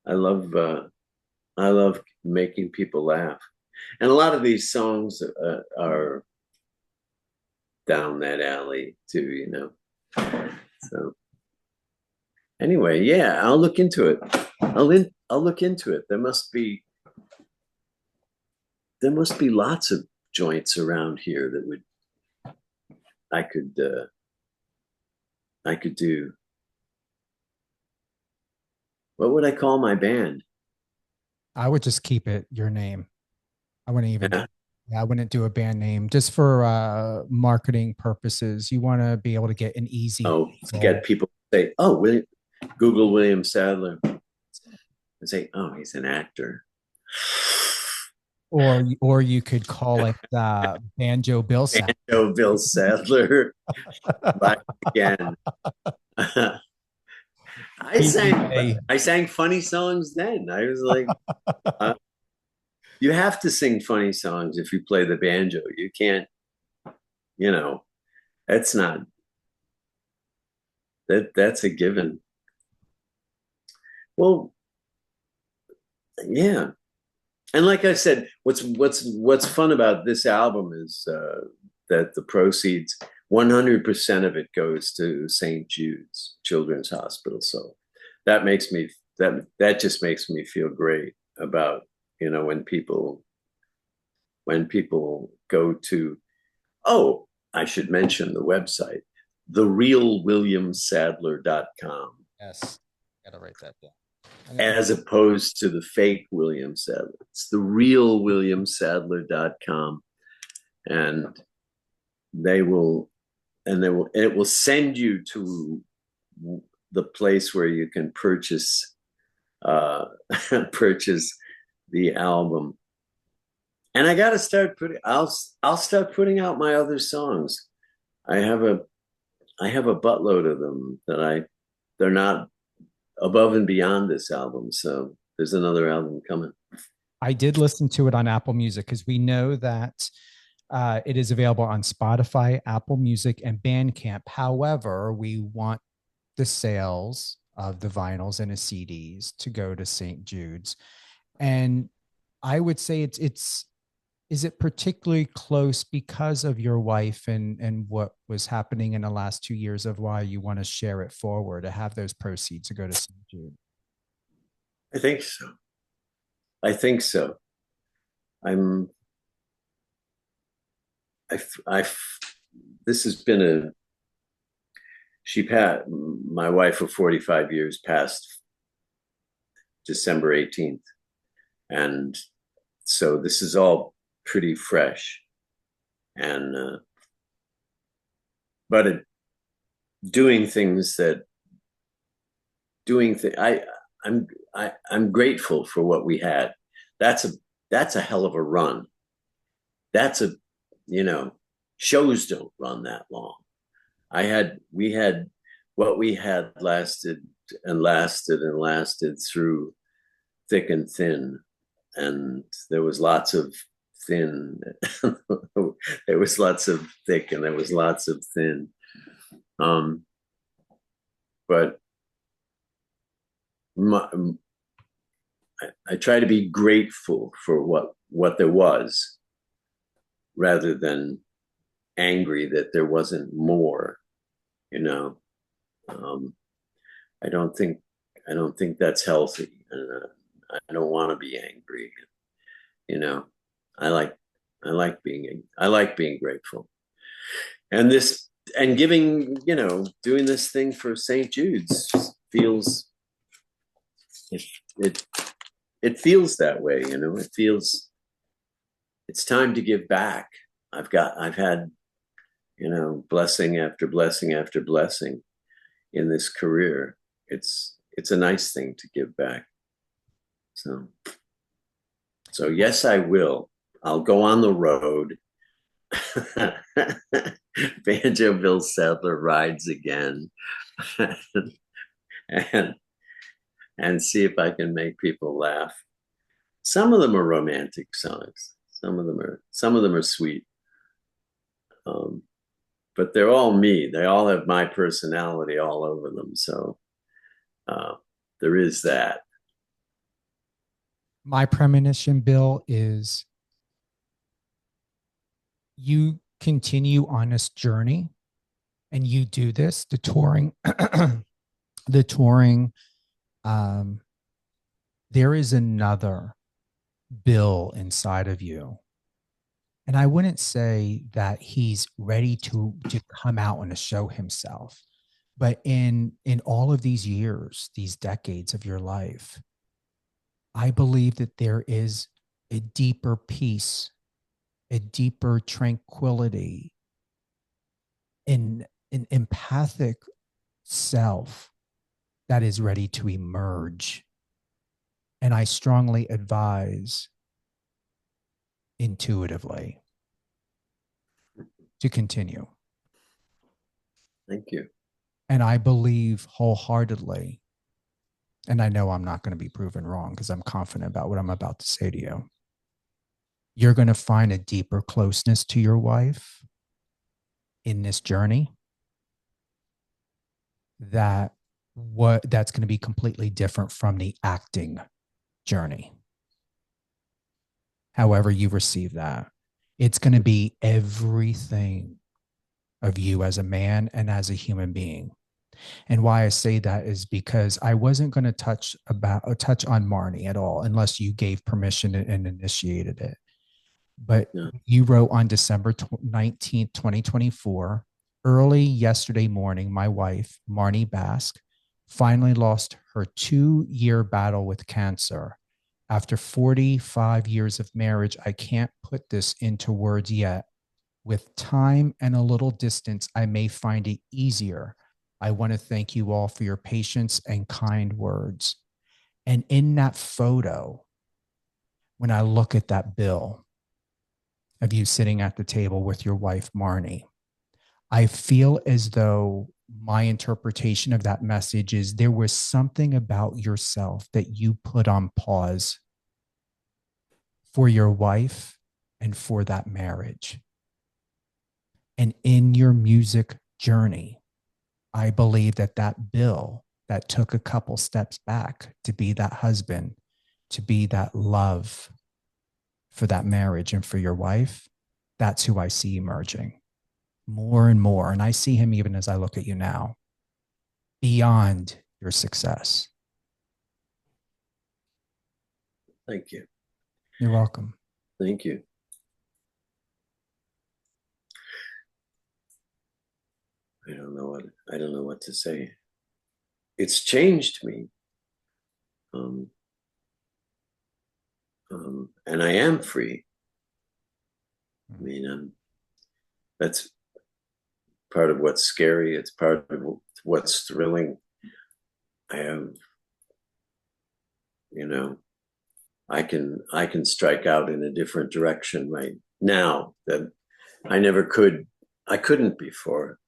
S4: I love making people laugh. And a lot of these songs are down that alley too, So anyway, yeah, I'll look into it. I'll look into it. There must be lots of joints around here that I could do. What would I call my band?
S5: I would just keep it your name. I wouldn't even Yeah, I wouldn't do a band name just for marketing purposes. You want to be able to get an easy.
S4: Oh, to get people to say, "Oh, Google William Sadler," and say, "Oh, he's an actor."
S5: Or you could call it Banjo Bill Sadler.
S4: Banjo Bill Sadler. Back again. I sang funny songs then. I was like, you have to sing funny songs if you play the banjo. You can't, that's not that's a given. Well, yeah. And like I said, what's fun about this album is that the proceeds, 100% of it goes to St. Jude's Children's Hospital. So that just makes me feel great about, when people go to, oh, I should mention the website, therealwilliamsadler.com.
S5: Yes, gotta write that down.
S4: As opposed to the fake William Sadler. It's the realwilliamsadler.com. And it will send you to the place where you can purchase the album. And I got to start I'll start putting out my other songs. I have a buttload of them they're not above and beyond this album. So there's another album coming.
S5: I did listen to it on Apple Music because we know that it is available on Spotify, Apple Music, and Bandcamp. However, we want the sales of the vinyls and the CDs to go to St. Jude's. And I would say is it particularly close because of your wife and what was happening in the last 2 years of why you want to share it forward to have those proceeds to go to St. Jude?
S4: I think so. This has been my wife of 45 years passed December 18th. And so this is all pretty fresh, and but I'm grateful for what we had. That's a hell of a run. Shows don't run that long. We had what we had lasted and lasted and lasted through thick and thin, and there was lots of thin. There was lots of thick and there was lots of thin. But I try to be grateful for what there was, rather than angry that there wasn't more. I don't think that's healthy, and I don't want to be angry. I like being grateful, and giving, doing this thing for St. Jude's feels it feels that way. It feels it's time to give back. I've had blessing after blessing after blessing in this career. It's a nice thing to give back. So yes, I will. I'll go on the road. Banjo Bill Sadler rides again, and see if I can make people laugh. Some of them are romantic songs. Some of them are sweet. But they're all me. They all have my personality all over them. So there is that.
S5: My premonition, Bill, is you continue on this journey and you do this, the touring, there is another Bill inside of you. And I wouldn't say that he's ready to come out and to show himself, but in all of these years, these decades of your life, I believe that there is a deeper piece a deeper tranquility, in an empathic self that is ready to emerge. And I strongly advise intuitively to continue.
S4: Thank you.
S5: And I believe wholeheartedly, and I know I'm not going to be proven wrong because I'm confident about what I'm about to say to you. You're going to find a deeper closeness to your wife in this journey that's going to be completely different from the acting journey. However you receive that, it's going to be everything of you as a man and as a human being. And why I say that is because I wasn't going to touch on Marnie at all unless you gave permission and initiated it. But
S4: Yeah.
S5: You wrote on December 19th, 2024, early yesterday morning, my wife, Marnie Bask, finally lost her 2-year battle with cancer. After 45 years of marriage, I can't put this into words yet. With time and a little distance, I may find it easier. I want to thank you all for your patience and kind words. And in that photo, when I look at that bill of you sitting at the table with your wife, Marnie, I feel as though my interpretation of that message is there was something about yourself that you put on pause for your wife and for that marriage. And in your music journey, I believe that bill that took a couple steps back to be that husband, to be that love for that marriage and for your wife, that's who I see emerging more and more. And I see him even as I look at you now, beyond your success.
S4: Thank you.
S5: You're welcome.
S4: Thank you. I don't know what to say. It's changed me. And I am free. I mean, that's part of what's scary. It's part of what's thrilling. I have, I can strike out in a different direction right now that I couldn't before.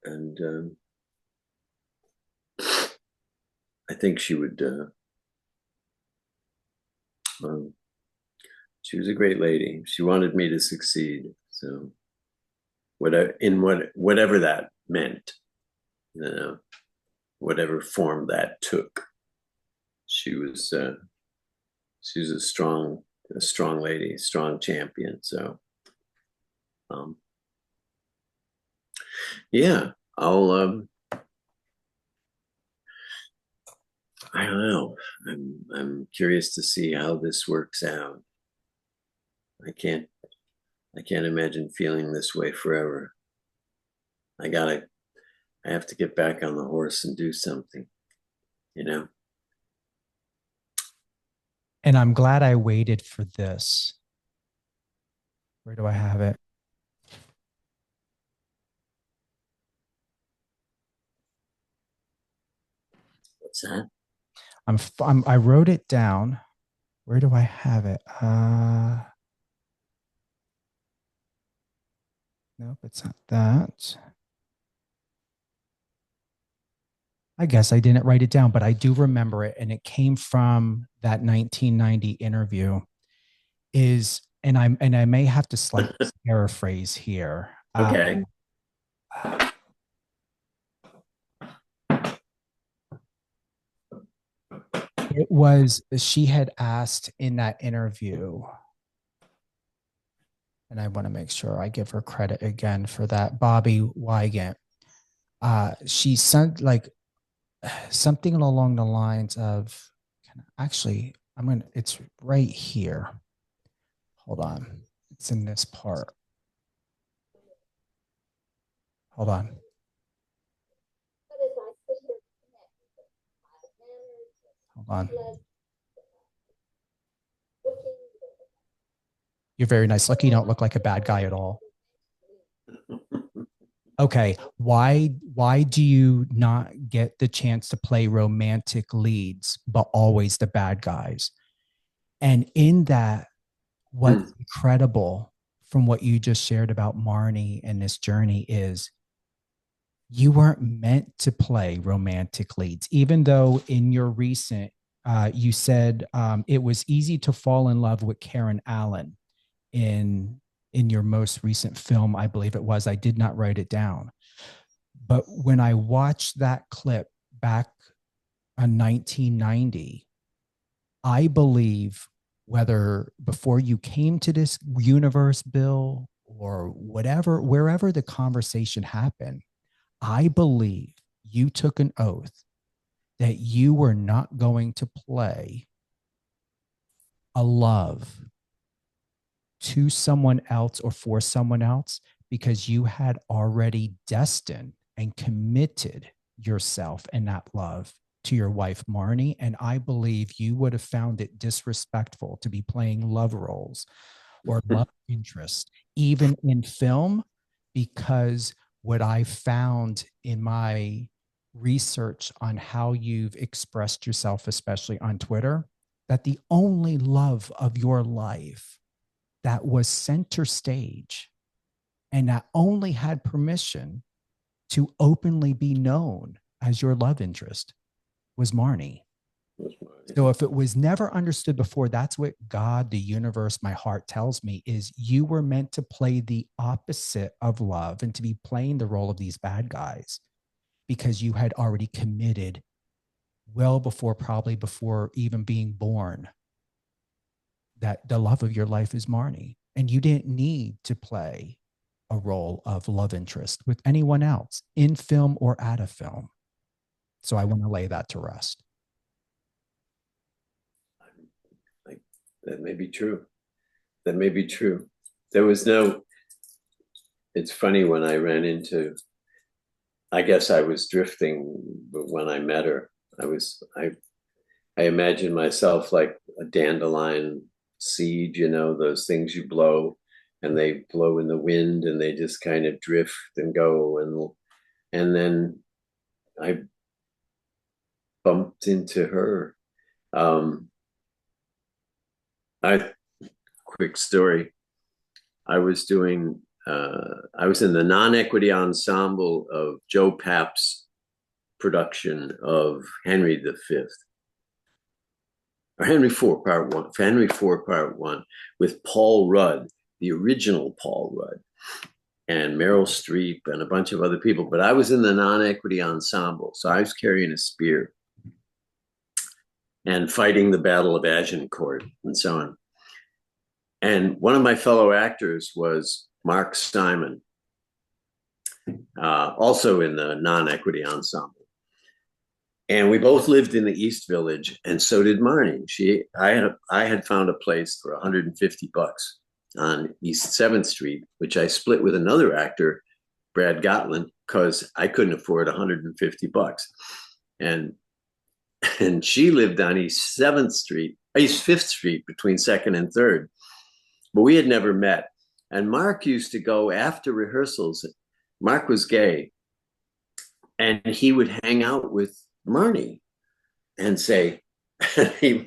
S4: And I think she would, she was a great lady. She wanted me to succeed. So whatever that meant, whatever form that took, she was a strong lady, strong champion. So, yeah, I don't know. I'm curious to see how this works out. I can't imagine feeling this way forever. I have to get back on the horse and do something,
S5: And I'm glad I waited for this. Where do I have it?
S4: What's that?
S5: I wrote it down. Where do I have it? Nope, it's not that. I guess I didn't write it down, but I do remember it. And it came from that 1990 interview. And I may have to slightly paraphrase here.
S4: Okay.
S5: It was, she had asked in that interview, and I want to make sure I give her credit again for that, Bobby Wygant. She sent like something along the lines of, actually, it's right here. Hold on. It's in this part. Hold on. Hold on. You're very nice. Lucky you don't look like a bad guy at all. Okay, why do you not get the chance to play romantic leads, but always the bad guys? And in that, what's incredible from what you just shared about Marnie and this journey is you weren't meant to play romantic leads, even though in your recent, you said it was easy to fall in love with Karen Allen in your most recent film, I believe it was. I did not write it down. But when I watched that clip back in 1990, I believe whether before you came to this universe, Bill, or whatever, wherever the conversation happened, I believe you took an oath that you were not going to play a love to someone else or for someone else, because you had already destined and committed yourself and that love to your wife, Marnie. And I believe you would have found it disrespectful to be playing love roles or love interest, even in film, because what I found in my research on how you've expressed yourself, especially on Twitter, that the only love of your life that was center stage and that only had permission to openly be known as your love interest was Marnie. So if it was never understood before, that's what God, the universe, my heart tells me is you were meant to play the opposite of love and to be playing the role of these bad guys because you had already committed well before, probably before even being born, that the love of your life is Marnie. And you didn't need to play a role of love interest with anyone else in film or out of film. So I want to lay that to rest.
S4: That may be true. That may be true. There was no, it's funny when I ran into, I guess I was drifting, but when I met her, I imagined myself like a dandelion seed, you know, those things you blow and they blow in the wind and they just kind of drift and go. And then I bumped into her. Quick story. I was in the non-equity ensemble of Joe Papp's production of Henry V, or Henry IV, Part 1, Henry IV, Part 1, with Paul Rudd, the original Paul Rudd, and Meryl Streep and a bunch of other people. But I was in the non-equity ensemble, so I was carrying a spear and fighting the Battle of Agincourt and so on. And one of my fellow actors was Mark Simon, also in the non-equity ensemble. And we both lived in the East Village, and so did Marnie. I had found a place for $150 on East 7th Street, which I split with another actor, Brad Gottland, because I couldn't afford $150. And she lived on East 5th Street between 2nd and 3rd. But we had never met. And Mark used to go after rehearsals. Mark was gay. And he would hang out with Marnie and say, he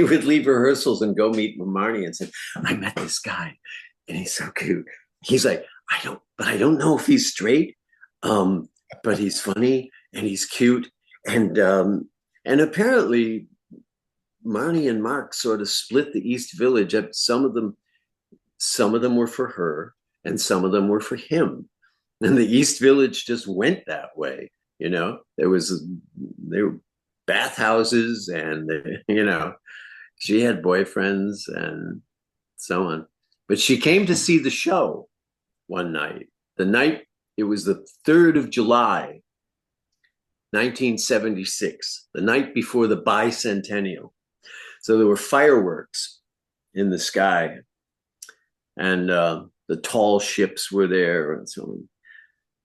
S4: would leave rehearsals and go meet with Marnie and say, I met this guy and he's so cute. He's like, I don't know if he's straight, but he's funny and he's cute. And apparently Marnie and Mark sort of split the East Village up. Some of them were for her and some of them were for him. And the East Village just went that way. You know, there were bathhouses and, you know, she had boyfriends and so on. But she came to see the show one night. It was the 3rd of July, 1976, the night before the bicentennial. So there were fireworks in the sky and the tall ships were there and so on.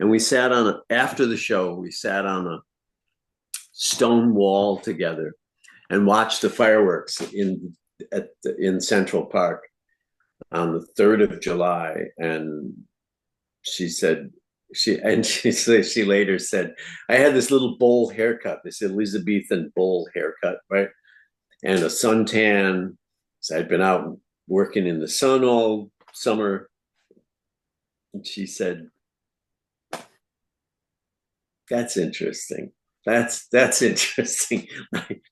S4: And we sat after the show, we sat on a stone wall together and watched the fireworks in Central Park. on the 3rd of July, and she said, she later said, I had this little bowl haircut, this Elizabethan bowl haircut, right? And a suntan. So I'd been out working in the sun all summer. And she said, that's interesting. That's interesting.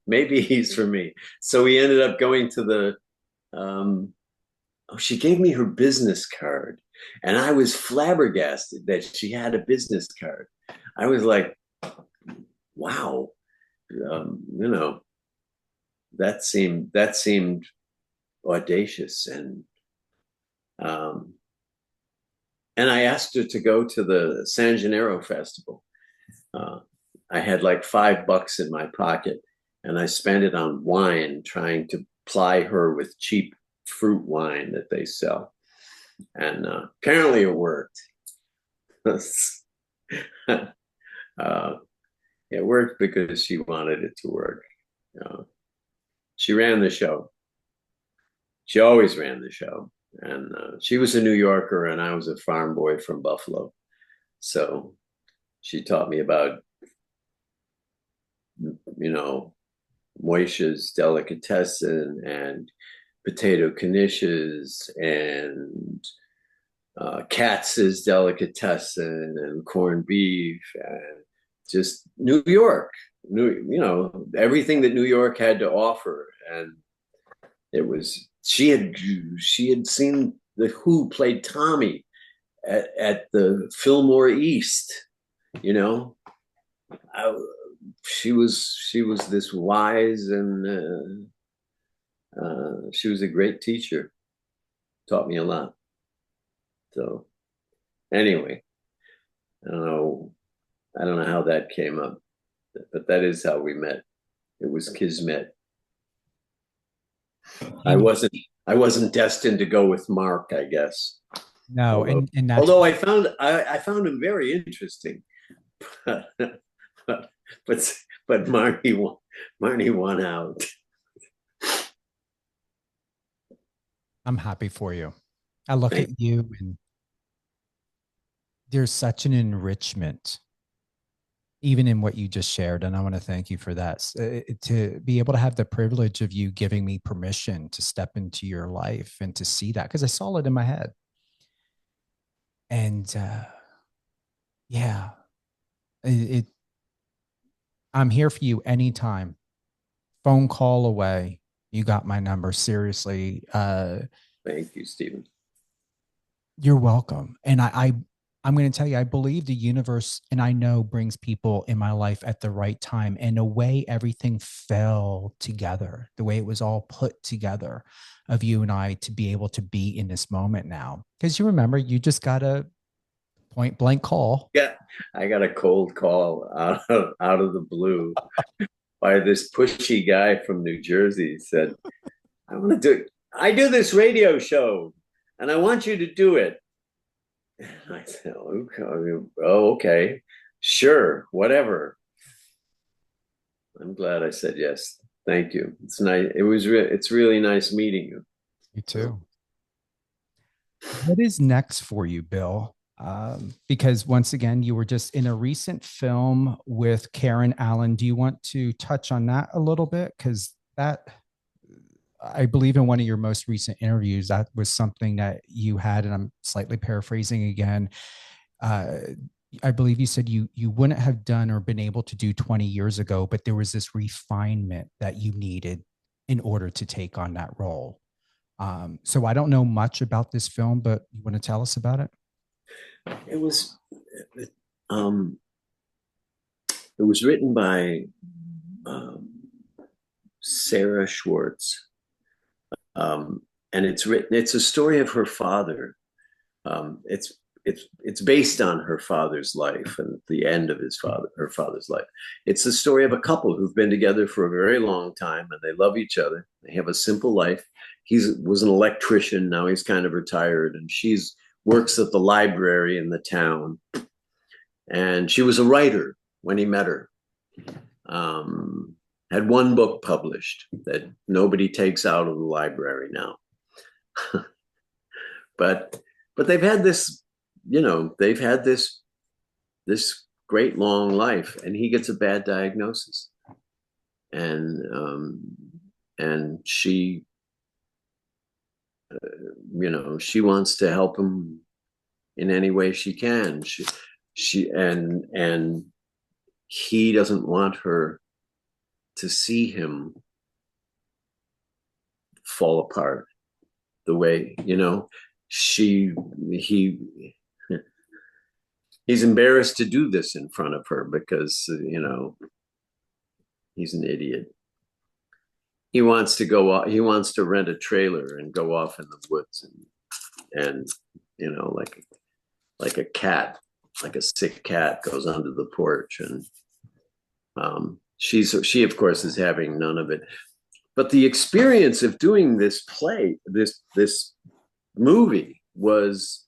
S4: Maybe he's for me. So we ended up going to the, she gave me her business card. And I was flabbergasted that she had a business card. I was like, wow, that seemed audacious. And I asked her to go to the San Gennaro Festival. I had like $5 in my pocket, and I spent it on wine, trying to ply her with cheap fruit wine that they sell. And apparently it worked. It worked because she wanted it to work. She ran the show. She always ran the show. And she was a New Yorker, and I was a farm boy from Buffalo. So she taught me about, Moisha's delicatessen and potato knishes and Katz's delicatessen and corned beef and just New York, everything that New York had to offer. And it was, she had seen the Who played Tommy at the Fillmore East, she was this wise, and she was a great teacher, taught me a lot. So anyway, I don't know how that came up, but that is how we met. It was kismet. I wasn't destined to go with Mark, I guess.
S5: No,
S4: although I found him very interesting, but Marnie won out.
S5: I'm happy for you. I look at you, and there's such an enrichment, even in what you just shared. And I want to thank you for that. To be able to have the privilege of you giving me permission to step into your life and to see that, because I saw it in my head. And I'm here for you anytime. Phone call away. You got my number. Seriously.
S4: Thank you, Stephen.
S5: You're welcome. And I'm going to tell you, I believe the universe, and I know, brings people in my life at the right time. And the way everything fell together, the way it was all put together of you and I to be able to be in this moment now. Because you remember, you just got a point blank call.
S4: Yeah, I got a cold call out of the blue by this pushy guy from New Jersey. He said, I do this radio show, and I want you to do it. And I said, okay, sure, whatever. I'm glad I said yes. Thank you. It's nice. It's really nice meeting you.
S5: You too. What is next for you, Bill? Because once again, you were just in a recent film with Karen Allen. Do you want to touch on that a little bit? Because that, I believe in one of your most recent interviews, that was something that you had, and I'm slightly paraphrasing again. I believe you said you wouldn't have done or been able to do 20 years ago, but there was this refinement that you needed in order to take on that role. So I don't know much about this film, but you want to tell us about it?
S4: It was written by Sarah Schwartz, and it's a story of her father. It's based on her father's life and the end of her father's life. It's the story of a couple who've been together for a very long time, and they love each other. They have a simple life. He was an electrician. Now he's kind of retired, and she's works at the library in the town. And she was a writer when he met her. Had one book published that nobody takes out of the library now. but they've had this, they've had this great long life, and he gets a bad diagnosis, and she, she wants to help him in any way she can. And he doesn't want her to see him fall apart the way, he's embarrassed to do this in front of her because, he's an idiot. He wants to rent a trailer and go off in the woods and like a cat, like a sick cat goes onto the porch, and she of course is having none of it. But the experience of doing this play, this movie, was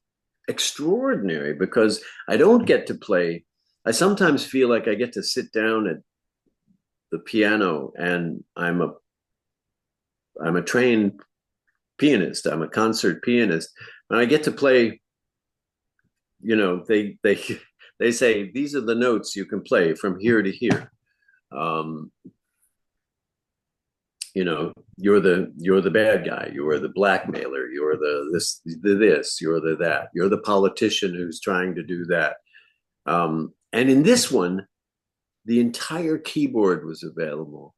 S4: extraordinary because I don't get to play. I sometimes feel like I get to sit down at the piano, and I'm a trained pianist. I'm a concert pianist, and I get to play. They say these are the notes you can play from here to here. You're the bad guy, you're the blackmailer, you're this, you're the that, you're the politician who's trying to do that. And in this one, the entire keyboard was available.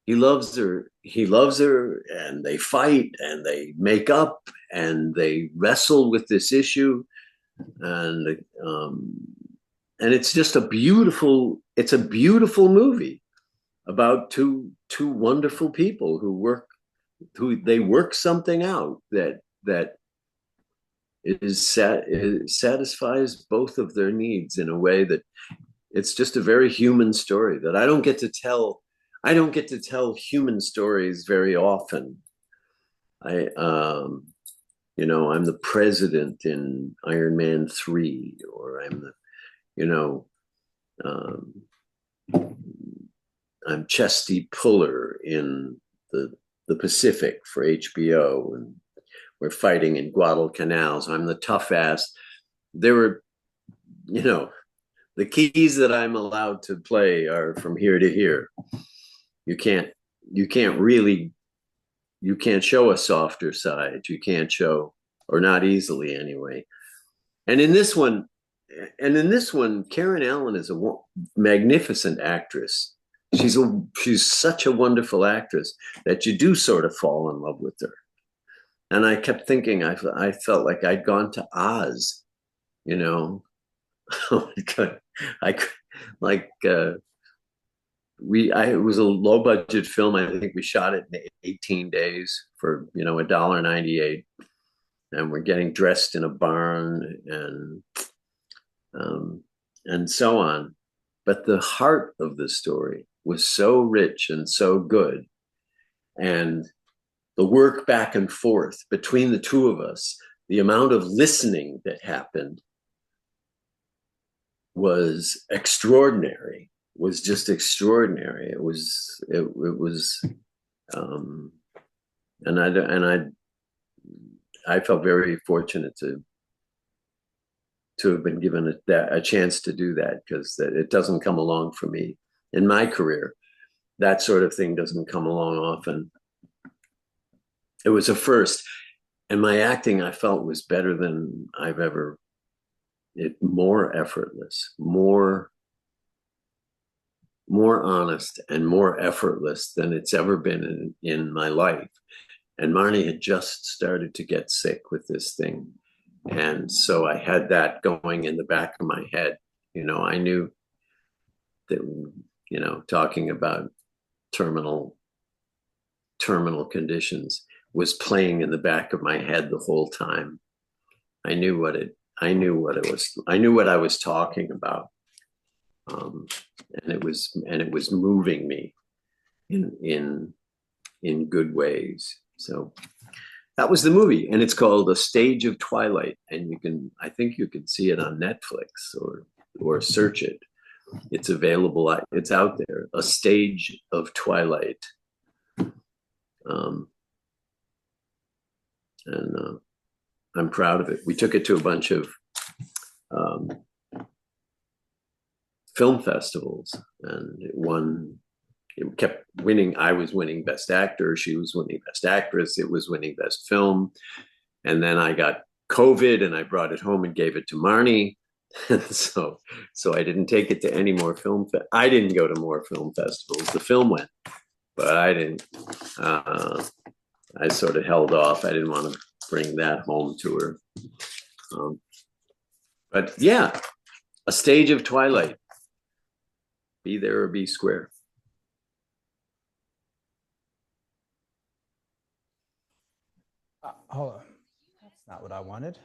S4: He loves her, and they fight and they make up and they wrestle with this issue. And it's just a beautiful movie about two wonderful people who work something out that satisfies both of their needs in a way that it's just a very human story that I don't get to tell. I don't get to tell human stories very often. I'm the president in Iron Man 3, or I'm Chesty Puller in the Pacific for HBO, and we're fighting in Guadalcanal. So I'm the tough ass. There were, the keys that I'm allowed to play are from here to here. You can't show a softer side. You can't show, or not easily anyway. And in this one, Karen Allen is a magnificent actress. She's such a wonderful actress that you do sort of fall in love with her. And I kept thinking, I felt like I'd gone to Oz, Oh my God. It was a low budget film. I think we shot it in 18 days for, $1.98. And we're getting dressed in a barn and so on. But the heart of the story was so rich and so good. And the work back and forth between the two of us, the amount of listening that happened was extraordinary, was just extraordinary. It was, and I felt very fortunate to have been given a chance to do that, because it doesn't come along for me in my career. That sort of thing doesn't come along often. It was a first, and my acting, I felt, was better than I've ever. More effortless, more honest, and more effortless than it's ever been in my life. And Marnie had just started to get sick with this thing. And so I had that going in the back of my head. I knew that, talking about terminal conditions was playing in the back of my head the whole time. I knew what I was talking about. And it was moving me in good ways. So that was the movie, and it's called A Stage of Twilight, and I think you can see it on Netflix or search it. It's available. It's out there. A Stage of Twilight. I'm proud of it. We took it to a bunch of film festivals, and it kept winning. I was winning Best Actor. She was winning Best Actress. It was winning Best Film. And then I got COVID and I brought it home and gave it to Marnie. so I didn't take it to any more I didn't go to more film festivals. The film went, but I didn't. I sort of held off. I didn't want to bring that home to her. But yeah, A Stage of Twilight. Be there or be square.
S5: Hold on. That's not what I wanted.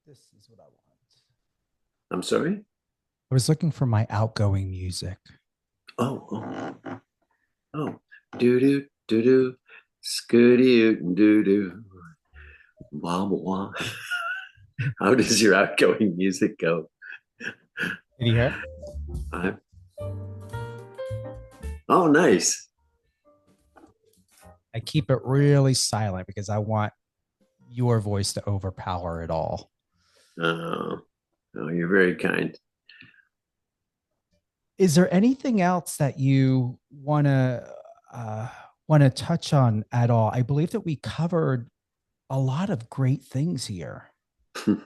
S5: This is what I want.
S4: I'm sorry?
S5: I was looking for my outgoing music.
S4: Oh. Do do, scooty do do, wah wah. How does your outgoing music go?
S5: Can you hear?
S4: Oh, nice.
S5: I keep it really silent because I want your voice to overpower it all.
S4: Oh, you're very kind.
S5: Is there anything else that you want to touch on at all? I believe that we covered a lot of great things here.
S4: I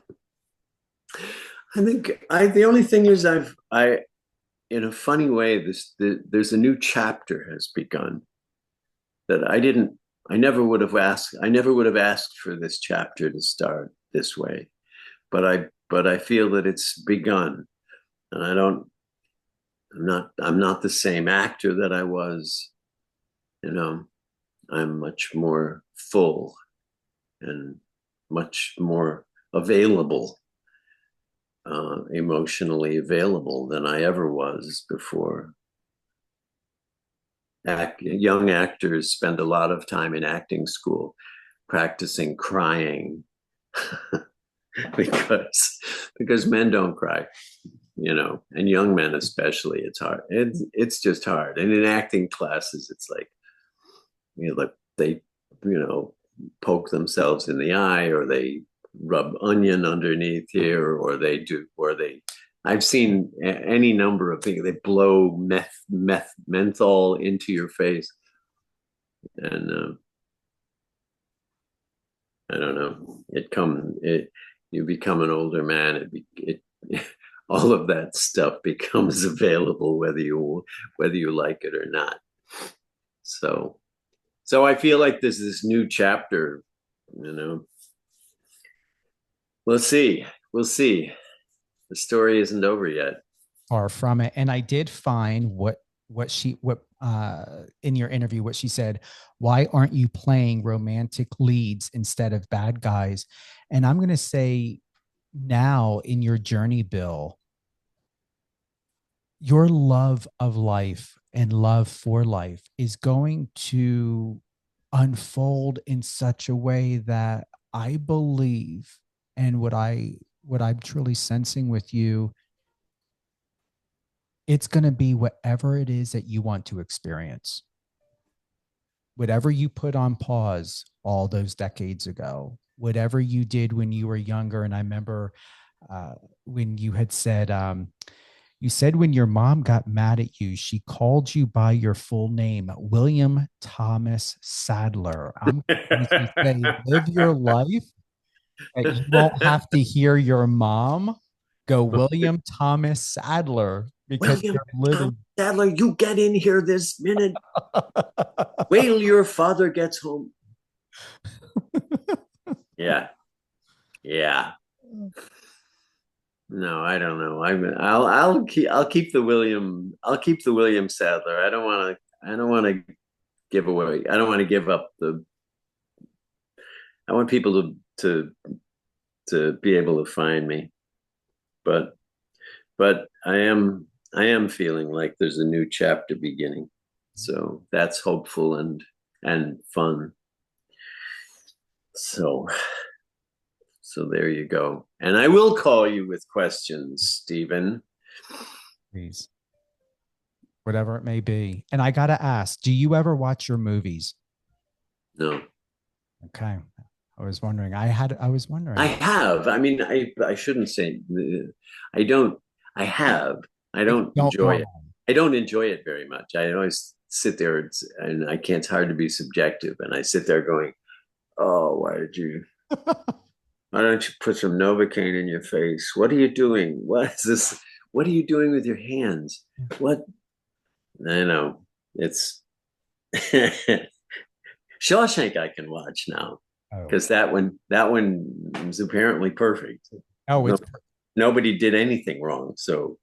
S4: think the only thing is in a funny way, there's a new chapter has begun that I never would have asked for this chapter to start this way, but I feel that it's begun, and I'm not the same actor that I was. I'm much more full and much more available, emotionally available than I ever was before. Young actors spend a lot of time in acting school practicing crying because men don't cry, and young men especially. It's hard. It's just hard. And in acting classes, it's like, like they, poke themselves in the eye, or they rub onion underneath here, I've seen any number of things. They blow menthol into your face, and I don't know. You become an older man. All of that stuff becomes available whether you like it or not. So I feel like there's this new chapter. We'll see. The story isn't over yet.
S5: Far from it. And I did find what in your interview, what she said, why aren't you playing romantic leads instead of bad guys? And I'm going to say now in your journey, Bill, your love of life and love for life is going to unfold in such a way that I believe, and what I'm truly sensing with you, it's going to be whatever it is that you want to experience. Whatever you put on pause all those decades ago, whatever you did when you were younger. And I remember when you had said, you said when your mom got mad at you, she called you by your full name, William Thomas Sadler. I'm going to say, live your life. And you won't have to hear your mom go William Thomas Sadler, because
S4: William
S5: you're living.
S4: Sadler, you get in here this minute. Wait till your father gets home. Yeah. No, I don't know. I'll keep the William Sadler. I don't want to give away. I don't want to give up I want people to be able to find me, but I am feeling like there's a new chapter beginning, so that's hopeful and fun. So there you go. And I will call you with questions, Stephen.
S5: Please, whatever it may be. And I gotta ask, do you ever watch your movies?
S4: No.
S5: Okay. I was wondering. I was wondering.
S4: I have. I mean, I shouldn't say. I don't. I have. I don't enjoy it. I don't enjoy it very much. I always sit there and I can't. It's hard to be subjective, and I sit there going, "Oh, why don't you put some Novocaine in your face? What are you doing? What is this? What are you doing with your hands? What?" I know it's Shawshank. I can watch now because that one was apparently perfect.
S5: Oh,
S4: nobody did anything wrong. So,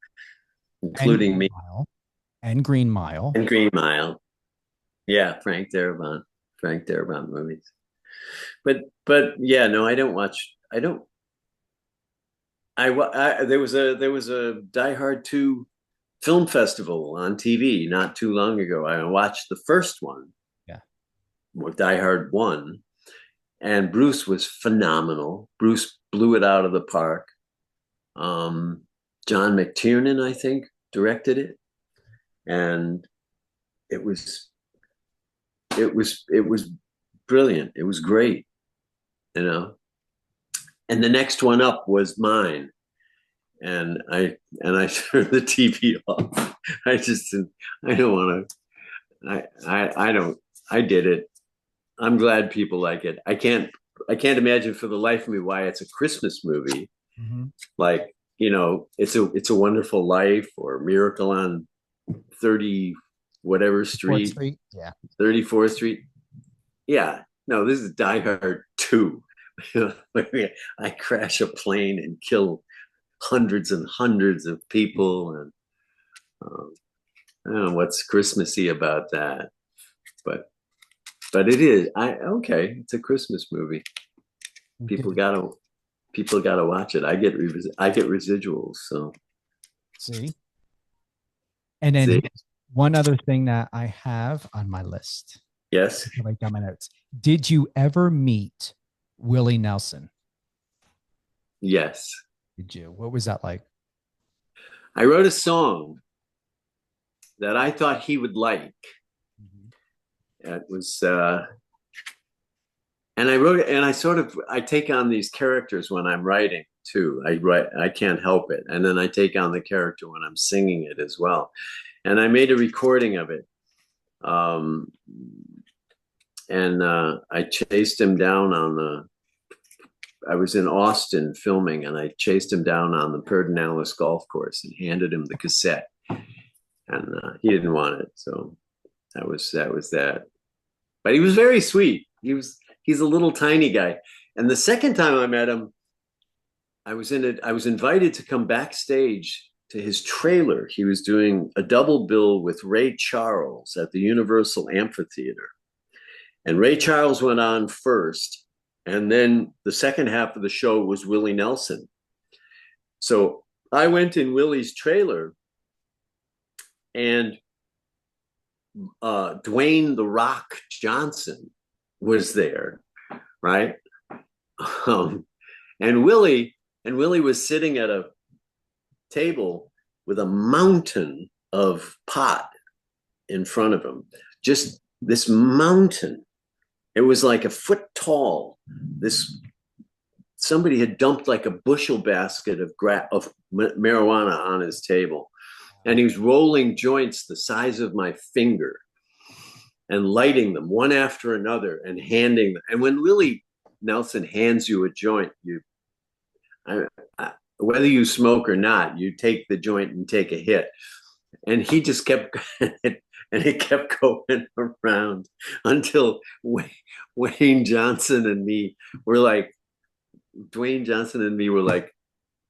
S4: including me
S5: and Green Mile.
S4: Yeah, Frank Darabont movies. But yeah, no, I don't watch. I don't. There was a Die Hard 2 film festival on TV not too long ago. I watched the first one.
S5: Yeah.
S4: With Die Hard 1, and Bruce was phenomenal. Bruce blew it out of the park. John McTiernan, I think, directed it, and it was brilliant. It was great, you know. And the next one up was mine, and I turned the TV off. I don't want to. I did it. I'm glad people like it. I can't imagine for the life of me why it's a Christmas movie.
S5: Mm-hmm.
S4: Like, you know, it's a Wonderful Life or Miracle on 30 whatever street. 34th Street. Yeah. No, this is Die Hard 2. I crash a plane and kill hundreds and hundreds of people, and I don't know what's Christmassy about that, but it is. It's a Christmas movie. People gotta watch it. I get residuals. So
S5: see, and then one other thing that I have on my list.
S4: Yes,
S5: I write down my notes. Did you ever meet Willie Nelson?
S4: Yes.
S5: Did you? What was that like?
S4: I wrote a song that I thought he would like. It was, and I wrote it, and I take on these characters when I'm writing too. I can't help it. And then I take on the character when I'm singing it as well. And I made a recording of it. I chased him down I was in Austin filming, and I chased him down on the Pedernales golf course and handed him the cassette, and he didn't want it. So that was that. But he was very sweet. He's a little tiny guy. And the second time I met him, I was invited to come backstage to his trailer. He was doing a double bill with Ray Charles at the Universal Amphitheater. And Ray Charles went on first, and then the second half of the show was Willie Nelson. So I went in Willie's trailer, and Dwayne "The Rock" Johnson was there, right? And Willie was sitting at a table with a mountain of pot in front of him. Just this mountain. It was like a foot tall. Somebody had dumped like a bushel basket of marijuana on his table. And he was rolling joints the size of my finger and lighting them one after another and handing them. And when Willie Nelson hands you a joint, whether you smoke or not, you take the joint and take a hit. And he just kept, and it kept going around until Dwayne Johnson and me were like,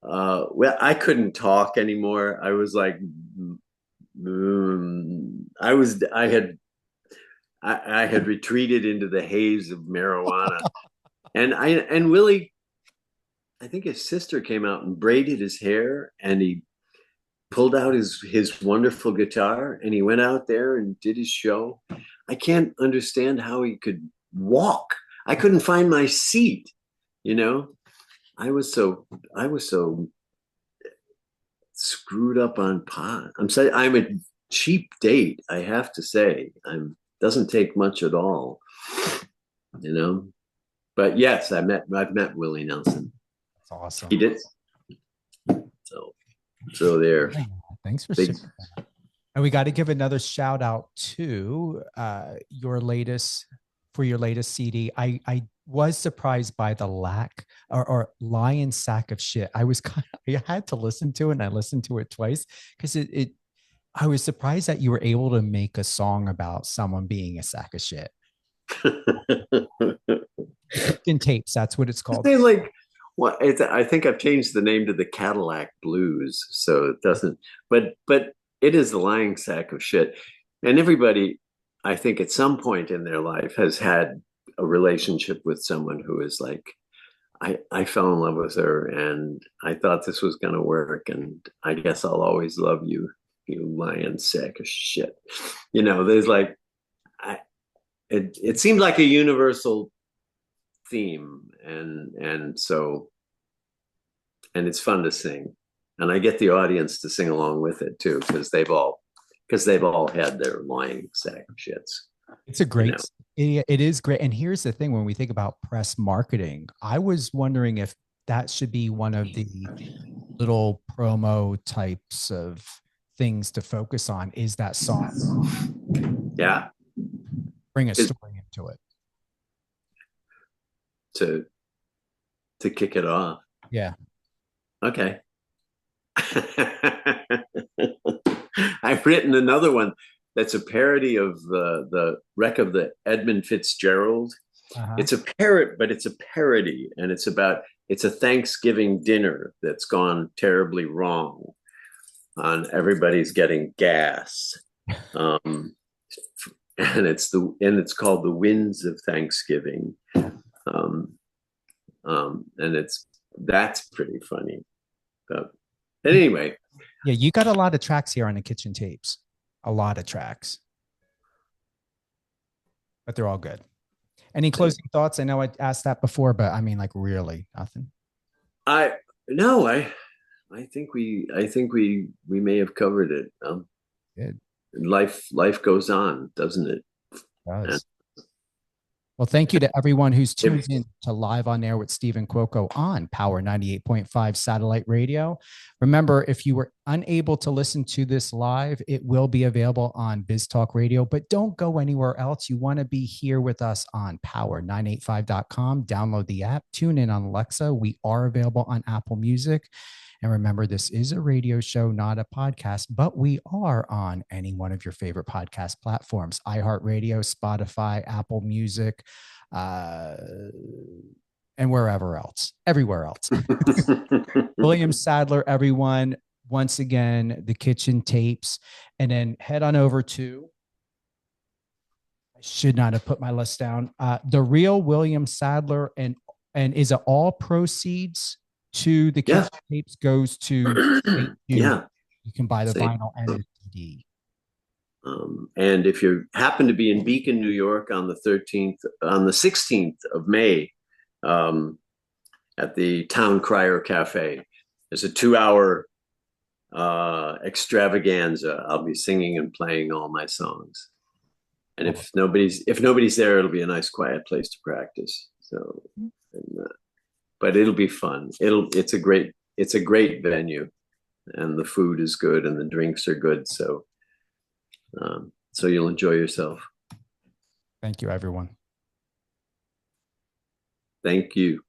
S4: well, I couldn't talk anymore. I was like, I had retreated into the haze of marijuana. and Willie, I think his sister came out and braided his hair, and he pulled out his wonderful guitar, and he went out there and did his show. I can't understand how he could walk. I couldn't find my seat, you know. I was so screwed up on pot. I'm a cheap date, I have to say. Doesn't take much at all, you know. But yes, I've met Willie Nelson.
S5: That's awesome.
S4: He did. So there.
S5: Thanks for sharing that. And we got to give another shout out to your latest CD. I was surprised by the lack or lion sack of shit. I had to listen to it, and I listened to it twice because I was surprised that you were able to make a song about someone being a sack of shit. In tapes, that's what it's called.
S4: They like what? I think I've changed the name to the Cadillac Blues, so it doesn't. But it is the lying sack of shit, and everybody, I think, at some point in their life has had a relationship with someone who is like, I fell in love with her, and I thought this was going to work, and I guess I'll always love you, you lying sack of shit. You know, there's like, it seemed like a universal theme, and so, and it's fun to sing, and I get the audience to sing along with it too, because they've all had their lying sack of shits.
S5: It's a great, it is great. And here's the thing, when we think about press marketing, I was wondering if that should be one of the little promo types of things to focus on, is that song.
S4: Yeah.
S5: Bring a story into it.
S4: To kick it off.
S5: Yeah.
S4: Okay. I've written another one that's a parody of the wreck of the Edmund Fitzgerald. Uh-huh. It's a but it's a parody, and it's a Thanksgiving dinner that's gone terribly wrong. Everybody's getting gas. And it's called The Winds of Thanksgiving. And that's pretty funny. But anyway.
S5: Yeah, you got a lot of tracks here on the Kitchen Tapes. A lot of tracks. But they're all good. Any closing thoughts? I know I asked that before, but I mean, like, really nothing.
S4: I think we may have covered it.
S5: Good.
S4: Life goes on, doesn't it?
S5: It does. Well, thank you to everyone who's tuned in to Live on Air with Stephen Cuoco on Power 98.5 satellite radio. Remember, if you were unable to listen to this live, it will be available on Biz Talk Radio, but don't go anywhere else. You want to be here with us on power985.com. Download the app, tune in on Alexa. We are available on Apple Music. And remember, this is a radio show, not a podcast, but we are on any one of your favorite podcast platforms: iHeartRadio, Spotify, Apple Music, and wherever else, everywhere else. William Sadler, everyone. Once again, the Kitchen Tapes. And then head on over to, I should not have put my list down, The Real William Sadler, and is it all proceeds to the Kitchen Tapes goes to you can buy the vinyl and the CD.
S4: And if you happen to be in Beacon, New York on the 16th of May, at the Town Crier Cafe, there's a 2-hour extravaganza. I'll be singing and playing all my songs, and if nobody's there, it'll be a nice quiet place to practice. So. But it'll be fun. It's a great venue, and the food is good and the drinks are good. So you'll enjoy yourself.
S5: Thank you, everyone.
S4: Thank you.